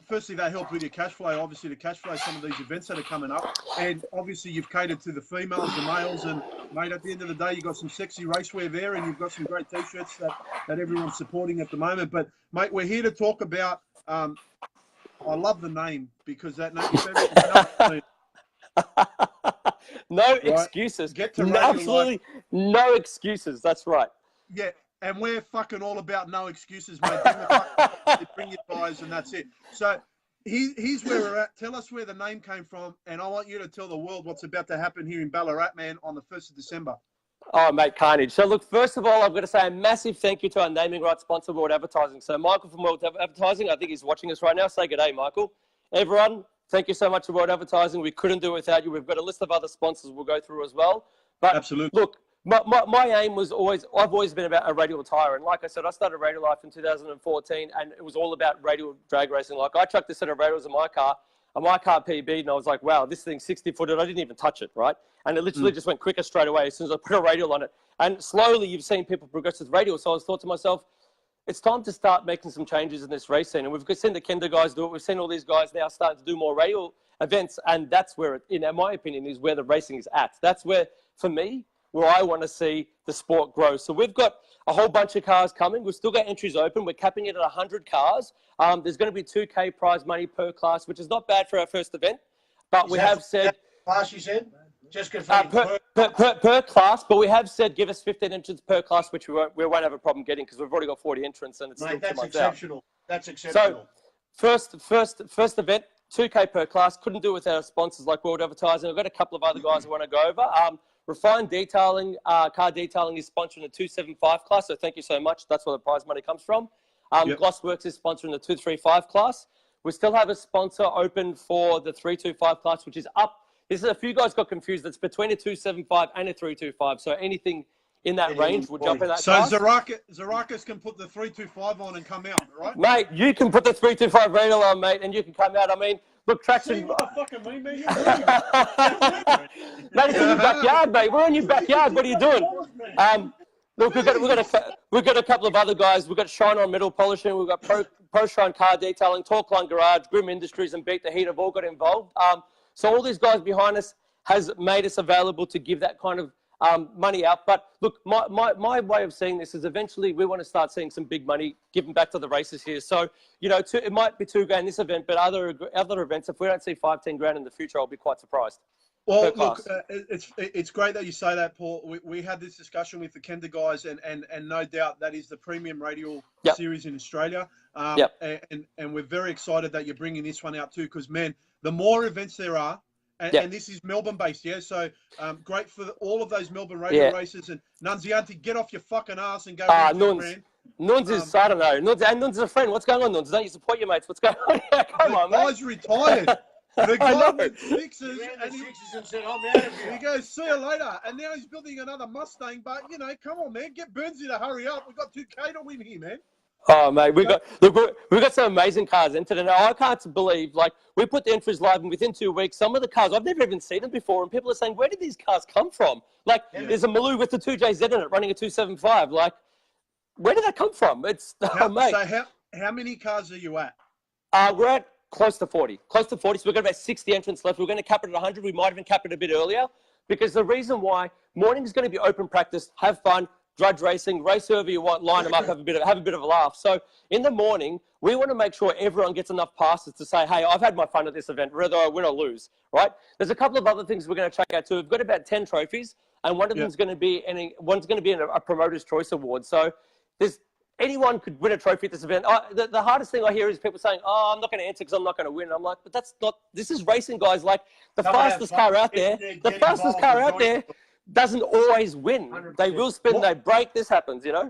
firstly, that helped with your cash flow. Obviously, to cash flow some of these events that are coming up, and obviously you've catered to the females, the males, and mate, at the end of the day, you've got some sexy racewear there, and you've got some great t-shirts that everyone's supporting at the moment. But mate, we're here to talk about. I love the name because that name.
No excuses.
Get to Radio
absolutely
Life.
No excuses. That's right.
Yeah, and we're fucking all about no excuses, mate. Bring your guys, and that's it. So here's where we're at. Tell us where the name came from, and I want you to tell the world what's about to happen here in Ballarat, man, on the 1st of December.
Oh, mate, carnage. So, look, first of all, I've got to say a massive thank you to our naming rights sponsor, World Advertising. So, Michael from World Advertising, I think he's watching us right now. Say good day, Michael. Everyone, thank you so much to World Advertising. We couldn't do it without you. We've got a list of other sponsors we'll go through as well. But
absolutely.
Look, my aim was I've always been about a radial attire. And like I said, I started Radial Life in 2014, and it was all about radial drag racing. Like, I chucked a set of radials in my car PB'd, and I was like, wow, this thing's 60-footed. I didn't even touch it, right? And it literally just went quicker straight away as soon as I put a radial on it. And slowly you've seen people progress with radial. So I thought to myself, it's time to start making some changes in this race scene. And we've seen the Kenda guys do it. We've seen all these guys now starting to do more radial events. And that's where, in my opinion, is where the racing is at. That's where, for me, where I want to see the sport grow. So we've got a whole bunch of cars coming. We've still got entries open. We're capping it at 100 cars. There's going to be $2,000 prize money per class, which is not bad for our first event. But we have said...
Class, you said? Just confirm
per class, but we have said give us 15 entrants per class, which we won't have a problem getting because we've already got 40 entrants and it's
Mate,
still 2
that's
months
exceptional.
out.
That's exceptional.
So first event, 2K per class. Couldn't do it without our sponsors like World Advertising. I've got a couple of other guys I want to go over. Refined Detailing, car detailing is sponsoring the 275 class, so thank you so much. That's where the prize money comes from. Glossworks is sponsoring the 235 class. We still have a sponsor open for the 325 class, which is up. This is a few guys got confused. It's between a 275 and a 325. So anything in that range will jump in that class.
So Xerakias can put the 325 on and come out, right?
Mate, you can put the 325 radial on, mate, and you can come out. I mean, look, traction.
See what the fuck I mean, man?
Mate, it's in your backyard, mate. We're in your backyard. What are you doing? Look, we've got a couple of other guys. We've got Shine On Metal Polishing. We've got Pro Shine Car Detailing, Talkline Garage, Grim Industries, and Beat the Heat have all got involved. So all these guys behind us has made us available to give that kind of money out. But look, my way of seeing this is eventually we want to start seeing some big money given back to the races here. So, you know, it might be $2 grand this event, but other events, if we don't see 5-10 grand in the future, I'll be quite surprised.
Well, look, it's great that you say that, Paul. We had this discussion with the Kenda guys, and no doubt that is the premium radial series in Australia. And we're very excited that you're bringing this one out too, because, man, the more events there are, and this is Melbourne-based, so great for all of those Melbourne radial races. And Nunziante, get off your fucking ass and go.
Nuns is, I don't know. Nuns is a friend. What's going on, Nuns? Don't you support your mates? What's going on? Come on, mate.
The guy's retired. The guy with sixes, and
he said, I'm out of here.
He goes, see you later. And now he's building another Mustang. But, you know, come on, man. Get Burnsy to hurry up. We've got 2K to win here, man.
Oh, mate, we've got some amazing cars entered. And I can't believe, like, we put the entries live, and within 2 weeks, some of the cars, I've never even seen them before. And people are saying, where did these cars come from? Like, there's a Maloo with the 2JZ in it running a 275. Like, where did that come from? It's, mate.
So how many cars are you at?
We're at close to 40. So we've got about 60 entrants left. We're going to cap it at 100. We might even cap it a bit earlier because the reason why morning is going to be open practice, have fun, drudge racing, race whoever you want, line them up, have a bit of a laugh. So in the morning, we want to make sure everyone gets enough passes to say, hey, I've had my fun at this event, whether I win or lose, right? There's a couple of other things we're going to check out too. We've got about 10 trophies, and one of them's going to be a Promoter's Choice Award. So anyone could win a trophy at this event. The hardest thing I hear is people saying, I'm not going to answer because I'm not going to win. I'm like, but this is racing, guys. Like, the fastest car out there doesn't always win. 100%. They will spin, they break, this happens, you know?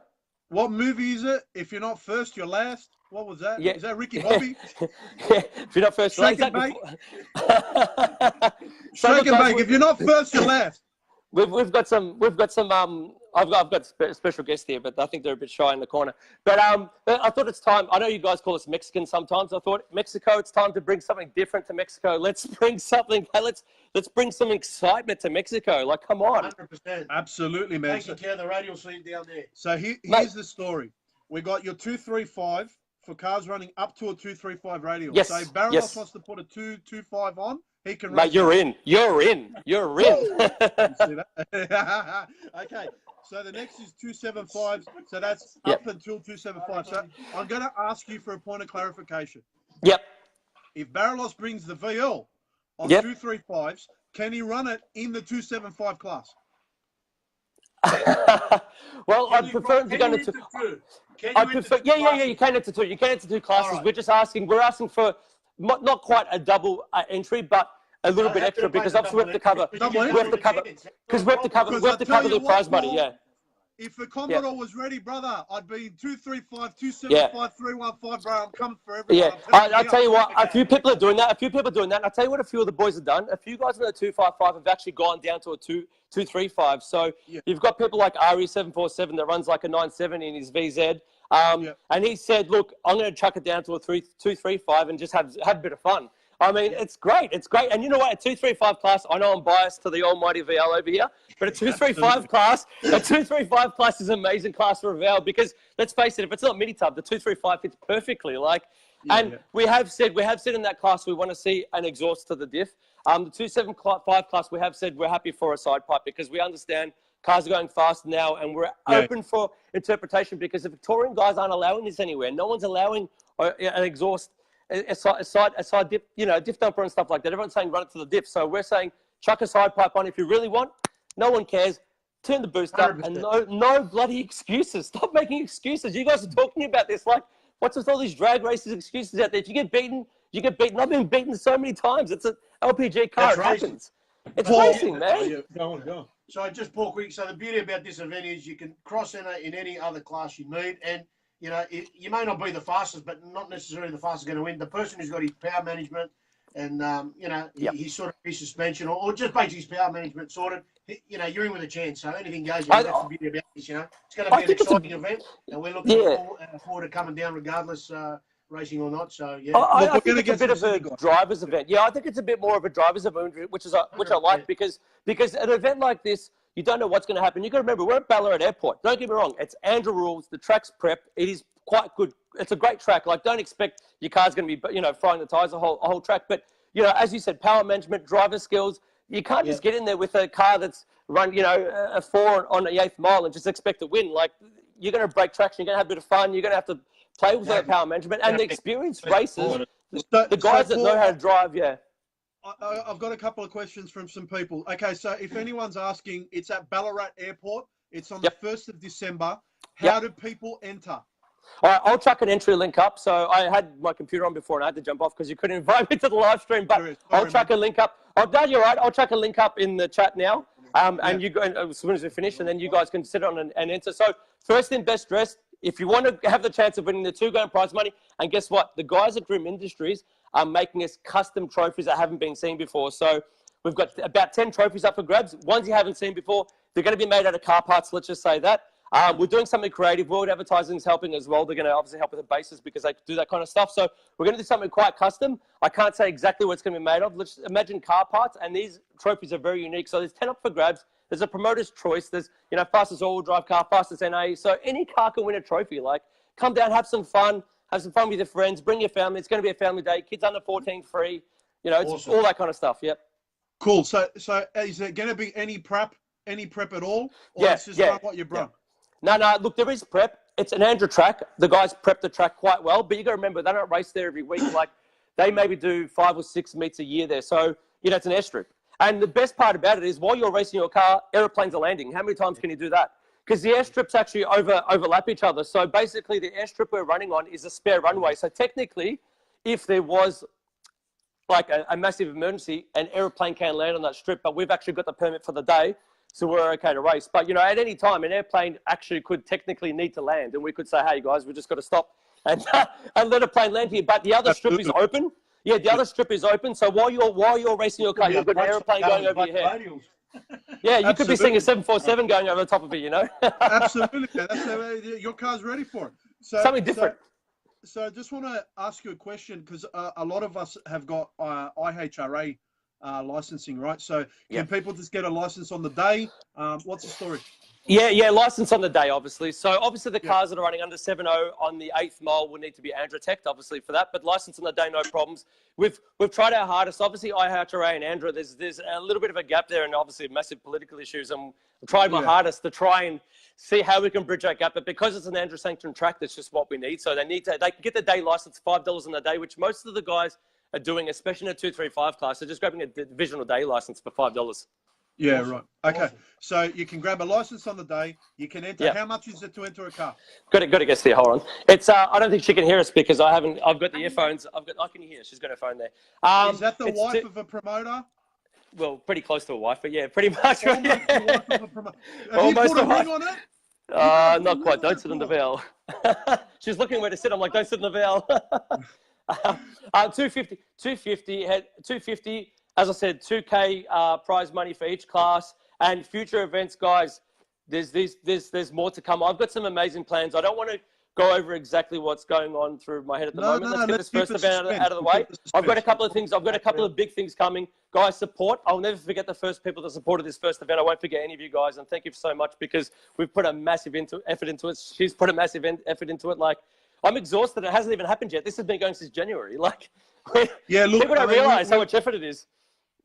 What movie is it? If you're not first, you're last. What was that? Is that Ricky Bobby?
If you're not first,
Shake and bake. Shake and bake. If you're not first, you're last.
We've got some. I've got a special guest here, but I think they're a bit shy in the corner. But I thought it's time. I know you guys call us Mexican sometimes. I thought Mexico, it's time to bring something different to Mexico. Let's bring something. Let's bring some excitement to Mexico. Like, come on.
100%.
Absolutely, man.
Taking care of the radial scene down there.
So here's the story. We got your 235 for cars running up to a 235 radial.
Yes.
So if Barrelos wants to put a 225 on, he can.
Mate, you're in.
See that? Okay. So the next is 275. So that's up until 275. So I'm going to ask you for a point of clarification.
Yep.
If Barrelos brings the VL on 235s, can he run it in the 275 class?
Well, I'd prefer him to go into two. You can enter two. You can enter two classes. Right. We're asking for not quite a double entry, but a little bit extra because obviously we have to cover the prize money. Yeah.
If the Commodore was ready, brother, I'd be 235, 275, 315, bro. I'm coming for everyone.
Yeah, I'll tell you what, a few people are doing that. And I'll tell you what a few of the boys have done. A few guys in the 255 have actually gone down to a 235. So you've got people like RE747 that runs like a 970 in his VZ. And he said, look, I'm going to chuck it down to a 235 and just have a bit of fun. I mean, it's great. And you know what? A 235 class, I know I'm biased to the almighty VL over here, but a 235 class is an amazing class for a VL because let's face it, if it's not mini tub, the 235 fits perfectly. We have said in that class we want to see an exhaust to the diff. The 275 class we have said we're happy for a side pipe because we understand cars are going fast now and we're open for interpretation because the Victorian guys aren't allowing this anywhere. No one's allowing an exhaust. A side diff, diff dumper and stuff like that. Everyone's saying run it to the diff. So we're saying Chuck a side pipe on if you really want. No one cares. Turn the boost up,
100%.
and no bloody excuses. Stop making excuses. You guys are talking about this like, what's with all these drag races excuses out there? If you get beaten, you get beaten. I've been beaten so many times. It's an LPG car.
That's
It
racing.
happens. It's
Well,
racing, man.
Yeah, go on.
So just Paul quick. So the beauty about this event is you can cross enter in any other class you need, and you know you may not be the fastest, but not necessarily the fastest going to win. The person who's got his power management and you know he's sort of his suspension or just basically his power management sorted. You know you're in with a chance. So anything goes. That's the beauty about this. You know it's going to be an exciting event, and we're looking forward to coming down regardless. Racing or not, so yeah.
I think it's a bit of a driver's event. Yeah, I think it's a bit more of a driver's event, which I like because an event like this, you don't know what's going to happen. You got to remember, we're at Ballarat Airport. Don't get me wrong, it's Andrew rules. The track's prep. It is quite good. It's a great track. Like, don't expect your car's going to be, frying the tires a whole track. But as you said, power management, driver skills. You can't just get in there with a car that's run, a 4 on the 8th mile and just expect to win. Like, you're going to break traction. You're going to have a bit of fun. You're going to have to play with their power management and the experienced racers, the guys that know how to drive. Yeah.
I've got a couple of questions from some people. Okay, so if anyone's asking, it's at Ballarat Airport. It's on the 1st of December. How do people enter?
All right, I'll chuck an entry link up. So I had my computer on before and I had to jump off because you couldn't invite me to the live stream. But I'll chuck a link up. Oh, Dad, you're right. I'll chuck a link up in the chat now. And you go as soon as we finish, and then you guys can sit on and enter. So first in best dressed. If you want to have the chance of winning the $2 prize money, and guess what? The guys at Dream Industries are making us custom trophies that haven't been seen before. So we've got about 10 trophies up for grabs. Ones you haven't seen before. They're going to be made out of car parts, let's just say that. We're doing something creative. World Advertising is helping as well. They're going to obviously help with the bases because they do that kind of stuff. So we're going to do something quite custom. I can't say exactly what it's going to be made of. Let's imagine car parts, and these trophies are very unique. So there's 10 up for grabs. There's a promoter's choice. There's, fastest all-wheel drive car, fastest NA. So any car can win a trophy. Like, come down, have some fun with your friends, bring your family. It's going to be a family day. Kids under 14 free. It's
awesome.
all that kind of stuff. Yep.
Cool. So is there going to be any prep at all? Or it's just what you brought?
No. Look, there is prep. It's an Andrew track. The guys prep the track quite well, but you got to remember, they don't race there every week. Like, they maybe do 5 or 6 meets a year there. So, it's an airstrip. And the best part about it is while you're racing your car, aeroplanes are landing. How many times can you do that? Because the airstrips actually overlap each other. So basically the airstrip we're running on is a spare runway. So technically, if there was like a massive emergency, an aeroplane can land on that strip, but we've actually got the permit for the day, so we're okay to race. But, at any time, an airplane actually could technically need to land. And we could say, hey, guys, we just got to stop and let a plane land here. But the other strip is open. Yeah, the other strip is open. So while you're racing your car, you've got an aeroplane going over your head. Yeah, you could be seeing a 747 going over the top of it,
Absolutely. Your car's ready for it. So,
something different.
So I just want to ask you a question because a lot of us have got IHRA licensing, right? So can people just get a license on the day? What's the story?
Yeah, license on the day, obviously. So obviously the cars that are running under 7.0 on the 8th mile will need to be Andra teched, obviously, for that. But license on the day, no problems. We've tried our hardest. Obviously, IHRA and Andra, there's a little bit of a gap there and obviously massive political issues. And I've tried my hardest to try and see how we can bridge that gap. But because it's an Andra sanctioned track, that's just what we need. So they can get the day license, $5 on the day, which most of the guys are doing, especially in a 235 class. So just grabbing a divisional day license for $5.
Yeah, awesome. Right. Okay, awesome. So you can grab a license on the day. You can enter. How much is it to enter a car? Got
to guess there. Hold on. It's I don't think she can hear us because I've got the earphones. I can hear her. She's got her phone there.
Is that the wife of a promoter?
Well, pretty close to a wife, but yeah, pretty much.
Almost the wife of a promoter. Have you put a ring on it?
Not quite. Don't sit on the veil. She's looking where to sit. I'm like, don't sit on the veil. 250. As I said, $2K prize money for each class, and future events, guys. There's more to come. I've got some amazing plans. I don't want to go over exactly what's going on through my head at the moment. Let's get this first event out of the way. I've got a couple of things. I've got a couple of big things coming. Guys, support. I'll never forget the first people that supported this first event. I won't forget any of you guys, and thank you so much because we've put a massive effort into it. She's put a massive effort into it. Like, I'm exhausted. It hasn't even happened yet. This has been going since January. Like, people don't realize how much effort it is.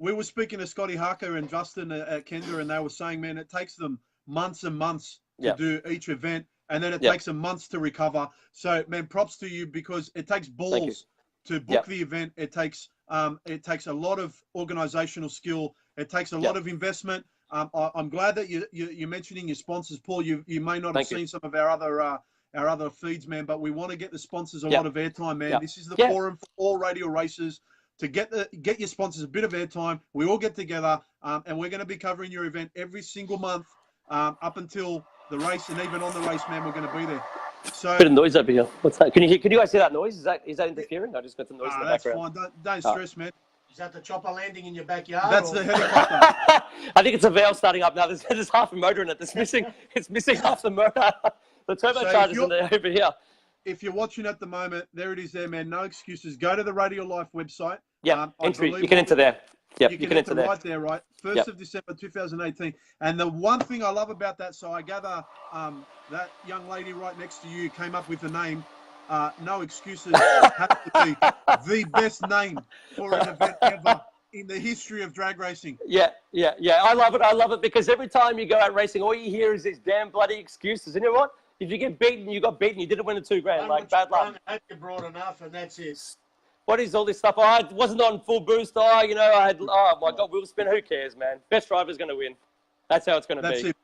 We were speaking to Scotty Harker and Justin at Kenda, and they were saying, man, it takes them months and months to do each event, and then it takes them months to recover. So, man, props to you because it takes balls to book the event. It takes a lot of organizational skill, It takes a lot of investment. I'm glad that you're mentioning your sponsors, Paul. You may not have seen some of our other feeds, man, but we want to get the sponsors a lot of airtime, man. This is the forum for all radial racers to get your sponsors a bit of airtime. We all get together, and we're going to be covering your event every single month up until the race, and even on the race, man, we're going to be there. So,
bit of noise over here. What's that? Can you guys hear that noise? Is that interfering? I just got some noise in the background.
That's fine. Don't stress, man.
Is that the chopper landing in your backyard?
That's the helicopter.
I think it's a valve starting up now. There's half a motor in it. It's missing half the motor. The turbocharger's in there over here.
If you're watching at the moment, there it is there, man. No excuses. Go to the Radial Life website.
Yeah, entry. You can enter there. Yep,
you can enter there. Right there, right? 1st of December 2018. And the one thing I love about that, so I gather that young lady right next to you came up with the name. No excuses has to be the best name for an event ever in the history of drag racing.
Yeah. I love it because every time you go out racing, all you hear is these damn bloody excuses. And you know what? If you get beaten, you got beaten. You didn't win the $2,000. Like, bad luck.
I hope you're broad enough, and that's it.
What is all this stuff? Oh, I wasn't on full boost. I had, oh my God, wheel spin. Who cares, man? Best driver's going to win. That's how it's going to be.
That's it.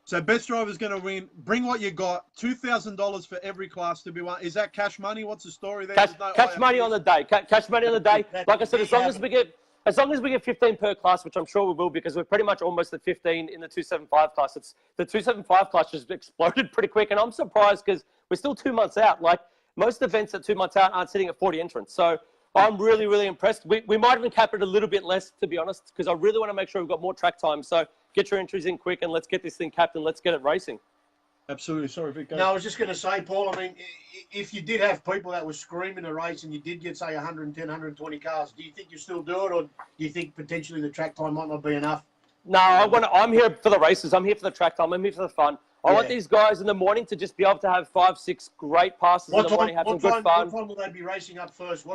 So best driver's going to win. Bring what you got. $2,000 for every class to be won. Is that cash money? What's the story there?
Cash money on the day. Cash money on the day. Like I said, as long as we get 15 per class, which I'm sure we will, because we're pretty much almost at 15 in the 275 class. The 275 class just exploded pretty quick, and I'm surprised because we're still 2 months out. Like most events at 2 months out aren't sitting at 40 entrants. So I'm really, really impressed. We might even cap it a little bit less, to be honest, because I really want to make sure we've got more track time. So get your entries in quick and let's get this thing capped and let's get it racing.
Absolutely. Sorry, Vic.
No, I was just going to say, Paul, I mean, if you did have people that were screaming a race and you did get, say, 110, 120 cars, do you think you still do it, or do you think potentially the track time might not be enough?
No, I'm here for the races. I'm here for the track time. I'm here for the fun. I want these guys in the morning to just be able to have 5, 6 great passes in the morning, have some good fun.
What time will they be racing up first?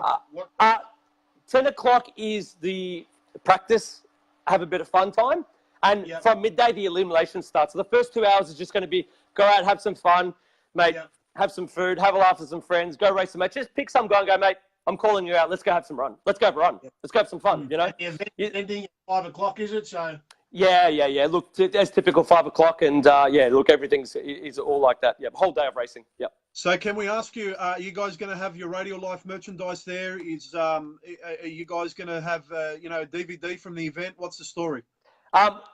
10 o'clock is the practice, have a bit of fun time. And from midday, the elimination starts. So the first 2 hours is just going to be go out, have some fun, mate, have some food, have a laugh with some friends, go race some mate. Just pick some guy and go, mate, I'm calling you out. Let's go have some run. Let's go have a run. Let's go have some fun, you know?
The event ending at 5 o'clock, is it? So.
Yeah. Look, as typical 5 o'clock. And look, everything's is all like that. Yeah, whole day of racing. Yeah.
So can we ask you, are you guys going to have your Radial Life merchandise there? Are you guys going to have, a DVD from the event? What's the story?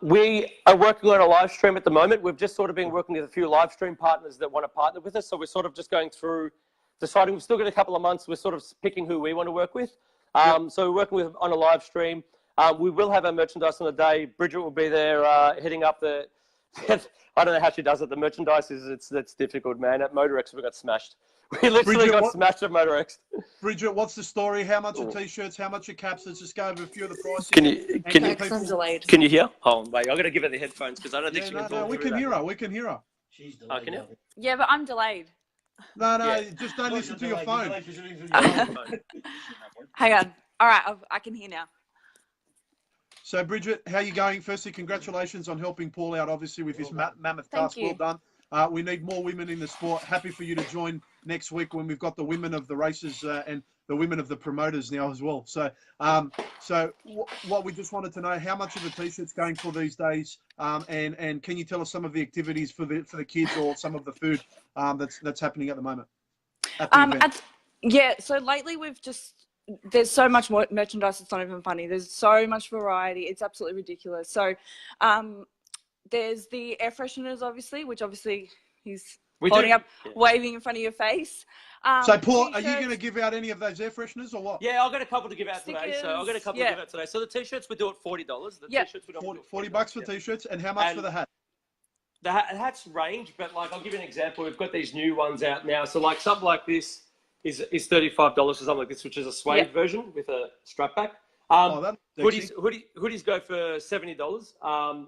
We are working on a live stream at the moment. We've just sort of been working with a few live stream partners that want to partner with us. So we're sort of just going through deciding. We've still got a couple of months. We're sort of picking who we want to work with. So we're working on a live stream. We will have our merchandise on the day. Bridget will be there heading up the... I don't know how she does it. The merchandise that's difficult, man. At Motorex, we got smashed. We literally got smashed at Motorex.
Bridget, what's the story? How much are t-shirts? How much are caps? Let's just go over a few of the prices.
Can you hear? Oh, wait, I'm going to give her the headphones because I don't think she can talk.
No, we can hear her. We can hear her.
She's delayed.
Can you?
Yeah, but I'm delayed.
No, just don't listen to your phone.
Hang on. All right, I can hear now.
So, Bridget, how are you going? Firstly, congratulations on helping Paul out, obviously, with his mammoth task. Well done. We need more women in the sport. Happy for you to join next week when we've got the women of the races and the women of the promoters now as well. So, what we just wanted to know, how much of the t-shirts going for these days, and can you tell us some of the activities for the kids or some of the food that's happening at the moment?
So lately there's so much more merchandise. It's not even funny. There's so much variety. It's absolutely ridiculous. So, there's the air fresheners, obviously, which obviously he's holding up, waving in front of your face.
So, Paul, are you going to give out any of those air fresheners or what?
Yeah, I've got a couple to give out today. To give out today. So the t-shirts we do at $40. The t-shirts we do
$40 for t-shirts, and how much for the hat?
The hats range, but like I'll give you an example. We've got these new ones out now. So like something like this is $35 for something like this, which is a suede version with a strap back. Hoodies go for $70.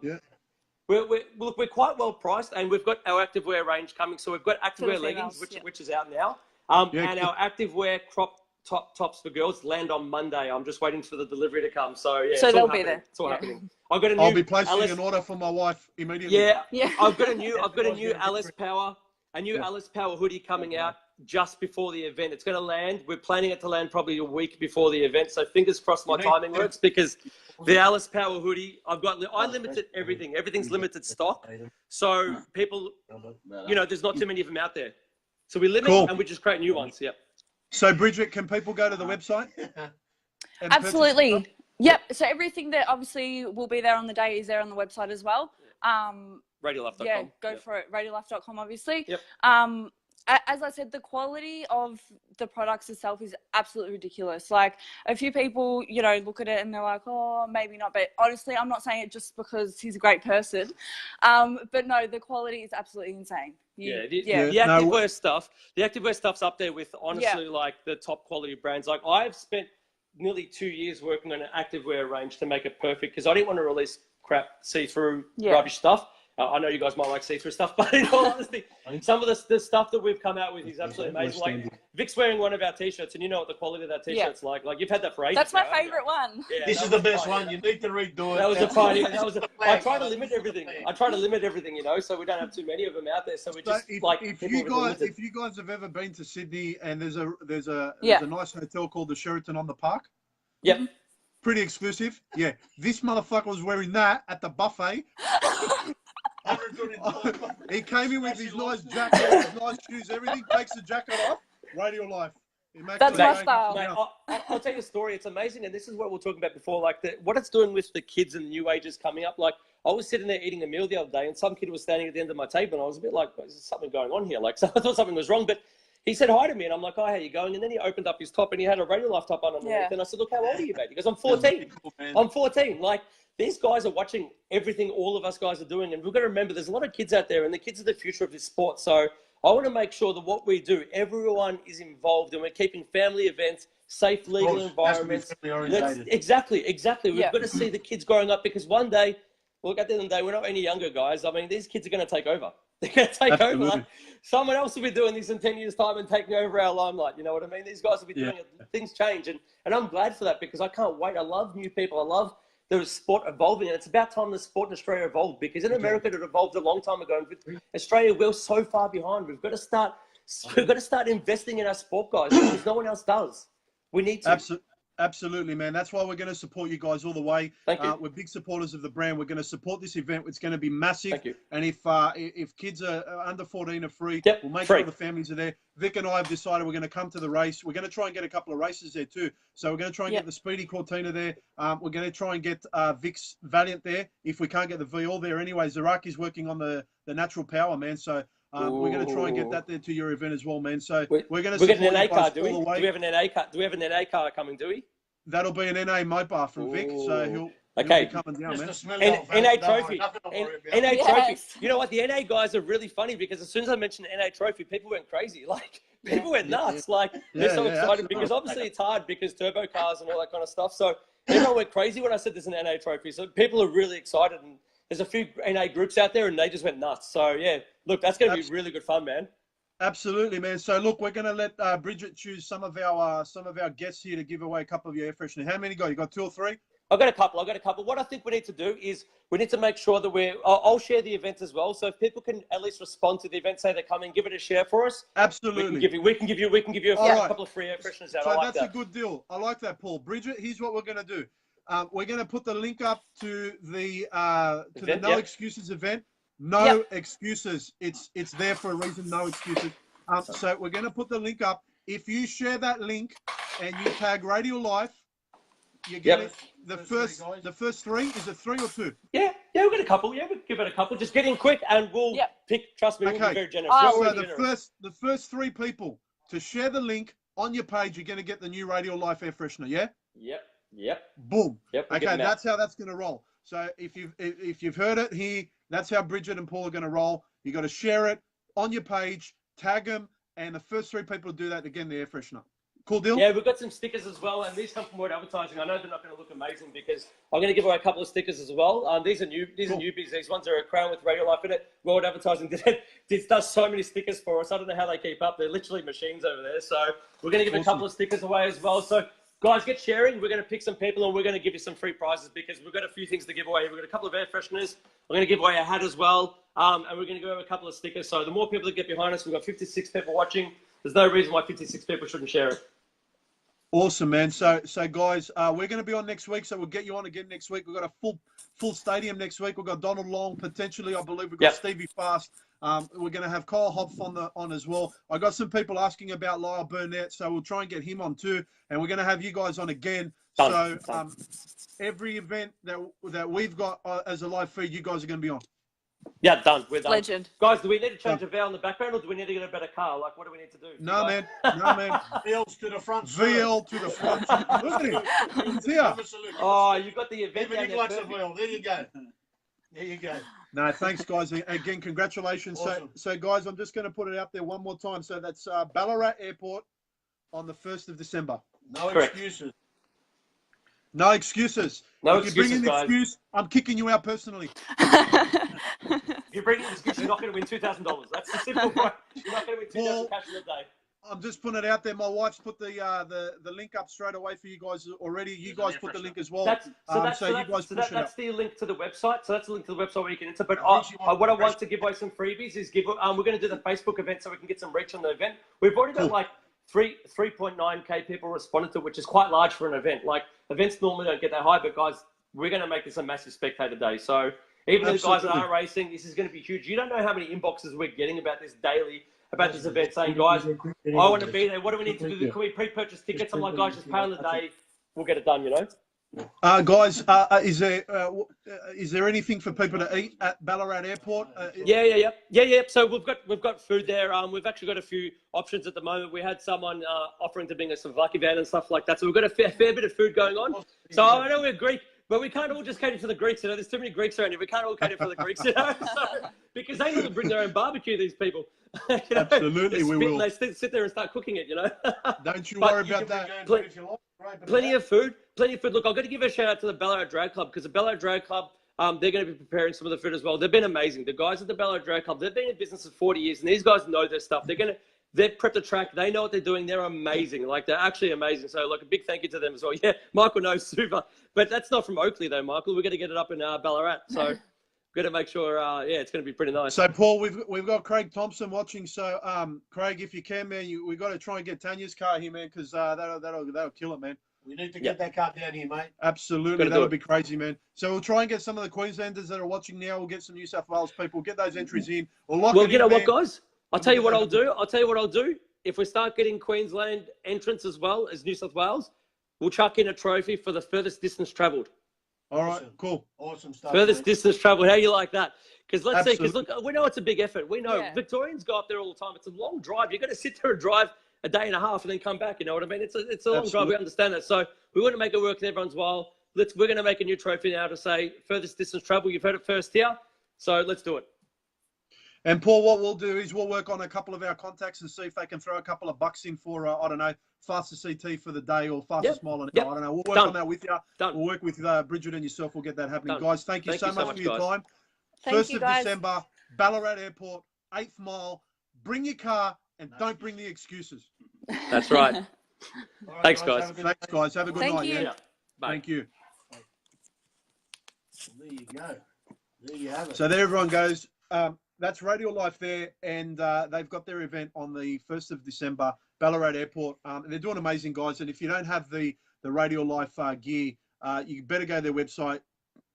We're quite well priced, and we've got our activewear range coming. So we've got activewear leggings, which is out now, and our activewear crop tops for girls land on Monday. I'm just waiting for the delivery to come. So
they'll be there.
It's all happening. I'll
be placing an order for my wife immediately.
Yeah. I've got a new Alice Power hoodie coming out. just before the event. It's going to land. We're planning it to land probably a week before the event. So fingers crossed my timing works, because the Alice Power hoodie, I limited everything. Everything's limited stock. So people, there's not too many of them out there. So we limit and we just create new ones. Yep.
So Bridget, can people go to the website?
Absolutely. Yep. So everything that obviously will be there on the day is there on the website as well.
Radiolife.com.
Yeah, go for it. Radiolife.com, obviously.
Yep.
As I said, the quality of the products itself is absolutely ridiculous. Like, a few people, look at it and they're like, oh, maybe not. But honestly, I'm not saying it just because he's a great person. But no, the quality is absolutely insane.
The activewear stuff. The activewear stuff's up there with, honestly, like the top quality brands. Like, I've spent nearly 2 years working on an activewear range to make it perfect, because I didn't want to release crap, see-through rubbish stuff. I know you guys might like see-through stuff, but in all honesty, some of the stuff that we've come out with is absolutely amazing. Like, Vic's wearing one of our T-shirts, and you know what the quality of that T-shirt's like. Like, you've had that for ages.
That's my favourite one.
Yeah, this is the best one. You need to redo it.
That was a party. I try to limit everything. So we don't have too many of them out there. So we just
if you guys have ever been to Sydney, and there's a nice hotel called the Sheraton on the Park.
Yep.
Pretty exclusive. Yeah. This motherfucker was wearing that at the buffet. He came in with his nice jacket, his nice shoes, everything. Takes the jacket off. Radial Life.
That's my style.
Mate, I'll tell you a story. It's amazing, and this is what we were talking about before. Like what it's doing with the kids and the new ages coming up. Like, I was sitting there eating a meal the other day, and some kid was standing at the end of my table, and I was a bit like, "Is there something going on here?" Like, so I thought something was wrong, but he said hi to me, and I'm like, "Oh, how you going?" And then he opened up his top, and he had a Radial Life top on underneath, and I said, "Look, how old are you, mate?" He goes, "I'm 14." I'm 14. Like, these guys are watching everything all of us guys are doing, and we've got to remember there's a lot of kids out there, and the kids are the future of this sport. So I want to make sure that what we do, everyone is involved, and we're keeping family events, safe, legal environments. Exactly. We've got to see the kids growing up, because one day, look, at the end of the day, we're not any younger, guys. I mean, these kids are going to take over. They're going to take over. Like, someone else will be doing this in 10 years' time and taking over our limelight. You know what I mean? These guys will be doing it. Things change, and I'm glad for that, because I can't wait. I love new people. I love the sport evolving, and it's about time the sport in Australia evolved, because in America it evolved a long time ago. And with Australia, we're so far behind. We've got to start investing in our sport, guys, because no one else does. We need to.
Absolutely, man. That's why we're going to support you guys all the way.
Thank you.
We're big supporters of the brand. We're going to support this event. It's going to be massive.
Thank you.
And if kids are under 14 are free, we'll make
free.
sure the families are there. Vic and I have decided we're going to come to the race. We're going to try and get a couple of races there too. So we're going to try and get the Speedy Cortina there. We're going to try and get Vic's Valiant there. If we can't get the VL there anyway, Xerakias working on the natural power, man. So we're going to try and get that there to your event as well, man. So we're going to
get an NA car, do we? Do we have an NA car? Do we have an NA car coming, do we?
That'll be an NA mode bar from Vic, so he'll be coming down, man.
NA trophy. NA trophy. You know what? The NA guys are really funny, because as soon as I mentioned NA trophy, people went crazy. Like, people went nuts. Like, they're so excited, because obviously it's hard, because turbo cars and all that kind of stuff. So everyone went crazy when I said there's an NA trophy. So people are really excited, and there's a few NA groups out there, and they just went nuts. So yeah, look, that's going to be really good fun, man.
Absolutely, man. So look, we're going to let Bridget choose some of our guests here to give away a couple of your air fresheners. How many you got? You got 2 or 3?
I've got a couple. What I think we need to do is we need to make sure that I'll share the event as well. So if people can at least respond to the event, say they're coming, give it a share for us.
Absolutely.
We can give you a couple of free air fresheners out.
So that's a good deal. I like that, Paul. Bridget, here's what we're going to do. We're going to put the link up to the No Excuses event. No excuses. It's there for a reason. No excuses. So we're going to put the link up. If you share that link and you tag Radial Life, you get the first 3. Is it 3 or 2?
Yeah, we'll get a couple. Yeah, we'll give it a couple. Just get in quick, and we'll pick. Trust me, we'll be very generous.
The first 3 people to share the link on your page, you're going to get the new Radial Life air freshener. Yeah.
Yep.
Boom.
Yep.
Okay, that's how that's going to roll. So if you've heard it here, that's how Bridget and Paul are going to roll. You got to share it on your page, tag them, and the first 3 people to do that, again, the air freshener. Cool deal?
Yeah, we've got some stickers as well, and these come from Word Advertising. I know they're not going to look amazing, because I'm going to give away a couple of stickers as well. These are newbies. These ones are a crown with Radial Life in it. Word Advertising does so many stickers for us. I don't know how they keep up. They're literally machines over there. So we're going to give a couple of stickers away as well. So guys, get sharing. We're going to pick some people, and we're going to give you some free prizes, because we've got a few things to give away. We've got a couple of air fresheners. We're going to give away a hat as well, and we're going to give away a couple of stickers. So the more people that get behind us, we've got 56 people watching. there's no reason why 56 people shouldn't share it.
Awesome, man. So guys, we're going to be on next week, so we'll get you on again next week. We've got a full stadium next week. We've got Donald Long, potentially, I believe. We've got Stevie Fast. We're going to have Kyle Hopf on as well. I got some people asking about Lyle Burnett, so we'll try and get him on too. And we're going to have you guys on again.
Done.
So every event that we've got as a live feed, you guys are going to be on.
Yeah, done. We're done.
Legend.
Guys, do we need to change a veil in the background, or do we need to get a better car? Like, what do we need to do?
No, man. No, man.
VLs to the front.
VL to the front. Look at him. He's here.
Oh, you got the event down
Nick likes a VL. There you go. There you go.
No, thanks, guys. Again, congratulations.
Awesome.
So, guys, I'm just going to put it out there one more time. So that's Ballarat Airport on the 1st of December.
No
Correct.
excuses.
No excuses.
No
if you bring
excuses,
an
guys.
excuse, I'm kicking you out personally.
If you bring in an excuse, you're not going to win $2,000. That's the simple point. You're not going to win $2,000 cash in a day.
I'm just putting it out there. My wife's put the link up straight away for you guys already. You guys put the link as well.
That's the link to the website. So that's the link to the website where you can enter. But what I want to give away some freebies is we're going to do the Facebook event so we can get some reach on the event. We've already got like 3.9K people responded to it, which is quite large for an event. Like events normally don't get that high, but guys, we're going to make this a massive spectator day. So even the guys that are racing, this is going to be huge. You don't know how many inboxes we're getting about this daily, about this event, saying, guys, I want to be there. What do we need to do? Can we pre-purchase tickets? I'm like, guys, just pay on the day. We'll get it done, you know?
Guys, is there anything for people to eat at Ballarat Airport?
Yeah. So we've got food there. We've actually got a few options at the moment. We had someone offering to bring us some Vlaki van and stuff like that. So we've got a fair bit of food going on. So I know we're Greek, but we can't all just cater to the Greeks. You know, there's too many Greeks around here. We can't all cater for the Greeks, you know, because they need to bring their own barbecue. These people. You know?
Absolutely, we will.
They sit there and start cooking it, you know.
Don't you worry about that.
Plenty of food. Look, I've got to give a shout out to the Ballarat Drag Club, because the Ballarat Drag Club, they're going to be preparing some of the food as well. They've been amazing. The guys at the Ballarat Drag Club, they've been in business for 40 years, and these guys know their stuff. They've prepped the track. They know what they're doing. They're amazing. Like, they're actually amazing. So, like, a big thank you to them as well. Yeah, Michael knows super. But that's not from Oakley, though, Michael. We're going to get it up in Ballarat. So, got to make sure, it's going to be pretty nice.
So, Paul, we've got Craig Thompson watching. So, Craig, if you can, man, we've got to try and get Tanya's car here, man, because that'll kill it, man.
We need to get that car down here, mate.
Absolutely, that would be crazy, man. So we'll try and get some of the Queenslanders that are watching now. We'll get some New South Wales people. Get those entries in.
Well, you know what, guys? I'll tell you what I'll do. If we start getting Queensland entrants as well as New South Wales, we'll chuck in a trophy for the furthest distance travelled.
All right, cool.
Awesome stuff.
Furthest distance travelled. How you like that? Because let's see. Because look, we know it's a big effort. We know Victorians go up there all the time. It's a long drive. You're going to sit there and drive a day and a half and then come back. You know what I mean? It's a long drive. We understand that. So we want to make it work in everyone's while. We're going to make a new trophy now to say furthest distance travel. You've heard it first here. So let's do it.
And Paul, what we'll do is we'll work on a couple of our contacts and see if they can throw a couple of bucks in for, I don't know, fastest CT for the day or fastest mile an hour. I don't know. We'll work on that with you. We'll work with Bridget and yourself. We'll get that happening. Guys, thank you so much for your time.
Thank you,
1st of December, Ballarat Airport, 8th mile. Bring your car and don't bring the excuses.
That's right.
Right,
Thanks, guys.
Thanks, guys. Have a good night.
Thank you.
Yeah. Thank you.
There you go. There you have it.
So there everyone goes. That's Radial Life there, and they've got their event on the 1st of December, Ballarat Airport. And they're doing amazing, guys. And if you don't have the Radial Life gear, you better go to their website,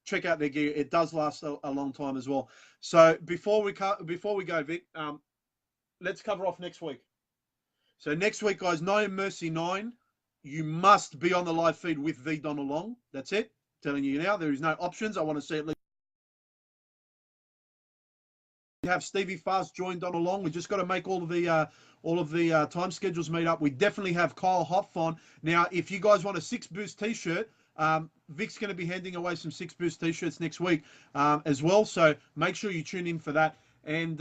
check out their gear. It does last a long time as well. So before we go, Vic, let's cover off next week. So next week, guys, No Mercy 9. You must be on the live feed with the Donald Long. That's it. Telling you now, there is no options. I want to see at least. Have Stevie Fast join Donald Long. We just got to make all of the time schedules meet up. We definitely have Kyle Hopf on. Now, if you guys want a 6 Boost t-shirt, Vic's going to be handing away some 6 Boost t-shirts next week as well. So make sure you tune in for that. And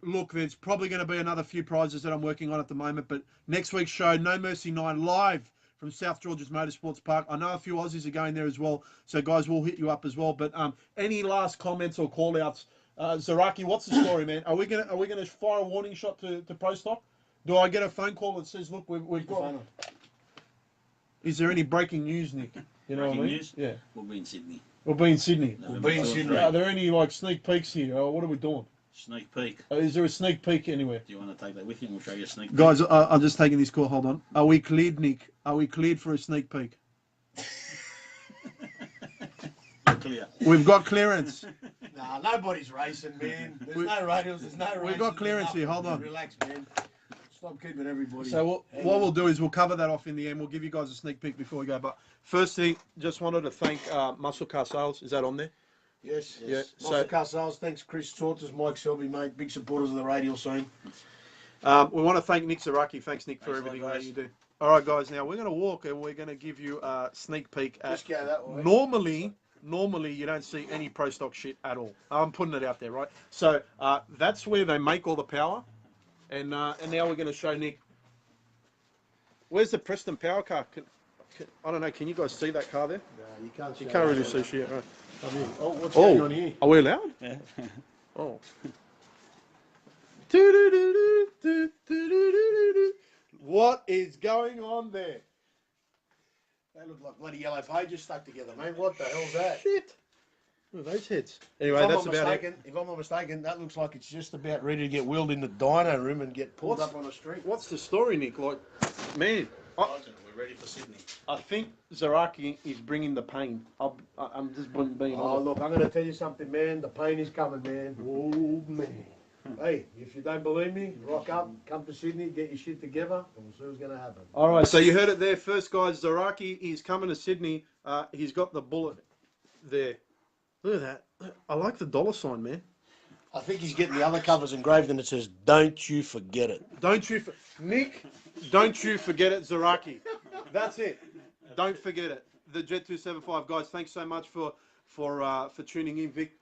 look, there's probably going to be another few prizes that I'm working on at the moment. But next week's show, No Mercy 9 live from South George's Motorsports Park. I know a few Aussies are going there as well. So guys, we'll hit you up as well. But any last comments or call outs? Xeraki, what's the story, man? Are we gonna fire a warning shot to Pro Stock? Do I get a phone call that says, "Look, we've got"? Is there any breaking news, Nick? You know
Breaking
what I mean?
news?
Yeah.
We'll be in Sydney.
We'll be in Sydney.
We'll be in Sydney.
Are there any like sneak peeks here? What are we doing?
Sneak peek.
Is there a sneak peek anywhere?
Do you want to take that with you? And we'll show you a sneak peek.
Guys, I'm just taking this call. Hold on. Are we cleared, Nick? Are we cleared for a sneak peek?
You're clear.
We've got clearance.
Nah, nobody's racing, man. There's no radials, there's no racing.
We've got clearance here. Hold on.
Relax, man. Stop keeping everybody.
So what we'll do is we'll cover that off in the end. We'll give you guys a sneak peek before we go. But firstly, just wanted to thank Muscle Car Sales. Is that on there?
Yes.
Yeah,
Muscle Car Sales, thanks Chris Saunders, Mike Selby, mate. Big supporters of the radial scene.
We want to thank Nick Xerakias. Thanks, Nick, for
Thanks a lot,
everything that
guys.
you do. All right, guys. Now we're going to walk and we're going to give you a sneak peek.
Just go that way.
Normally you don't see any pro stock shit at all. I'm putting it out there, right? So that's where they make all the power. And now we're going to show Nick. Where's the Preston power car? I don't know. Can you guys see that car there?
No, you can't.
You can't really see shit. Right?
Come here. Oh, what's going on here?
Are we allowed?
Yeah.
Oh. What is going on there?
They look like bloody yellow pages stuck together, mate. What the hell's that?
Shit. Look at those heads. Anyway, that's about it.
If I'm not mistaken, that looks like it's just about ready to get wheeled in the dyno room and get pulled up on a street.
What's the story, Nick? Like, man,
We're ready for Sydney.
I think Xerakias is bringing the pain. I'm just being
Oh,
honest.
look, I'm going to tell you something, man. The pain is coming, man. Oh, man. Hey, if you don't believe me, rock up, come to Sydney, get your shit together, and we'll see what's going to happen.
All right, so you heard it there first, guys. Xerakias is coming to Sydney. He's got the bullet there. Look at that. I like the dollar sign, man.
I think he's getting the other covers engraved and it says, "Don't you forget it."
Nick, don't you forget it, Xerakias. That's it. Don't forget it. The Jet 275 guys. Thanks so much for tuning in, Vic.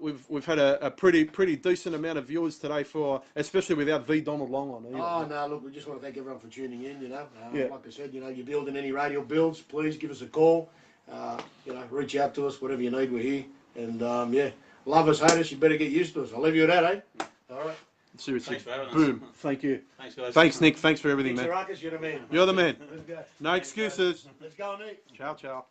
We've had a pretty decent amount of viewers today especially without V Donald Long on.
Oh no, look, we just want to thank everyone for tuning in. You know,
Yeah.
like I said, you know, you're building any radial builds, please give us a call. You know, reach out to us, whatever you need, we're here. And yeah, love us, hate us, you better get used to us. I'll leave you at that, eh? All right.
Seriously.
Thanks for having us.
Boom. Thank you.
Thanks, guys.
Thanks, Nick. Thanks for everything,
Nick
man.
Xerakias, you're the man.
You're the man.
Let's go.
No excuses.
Let's go, Nick.
Ciao, ciao.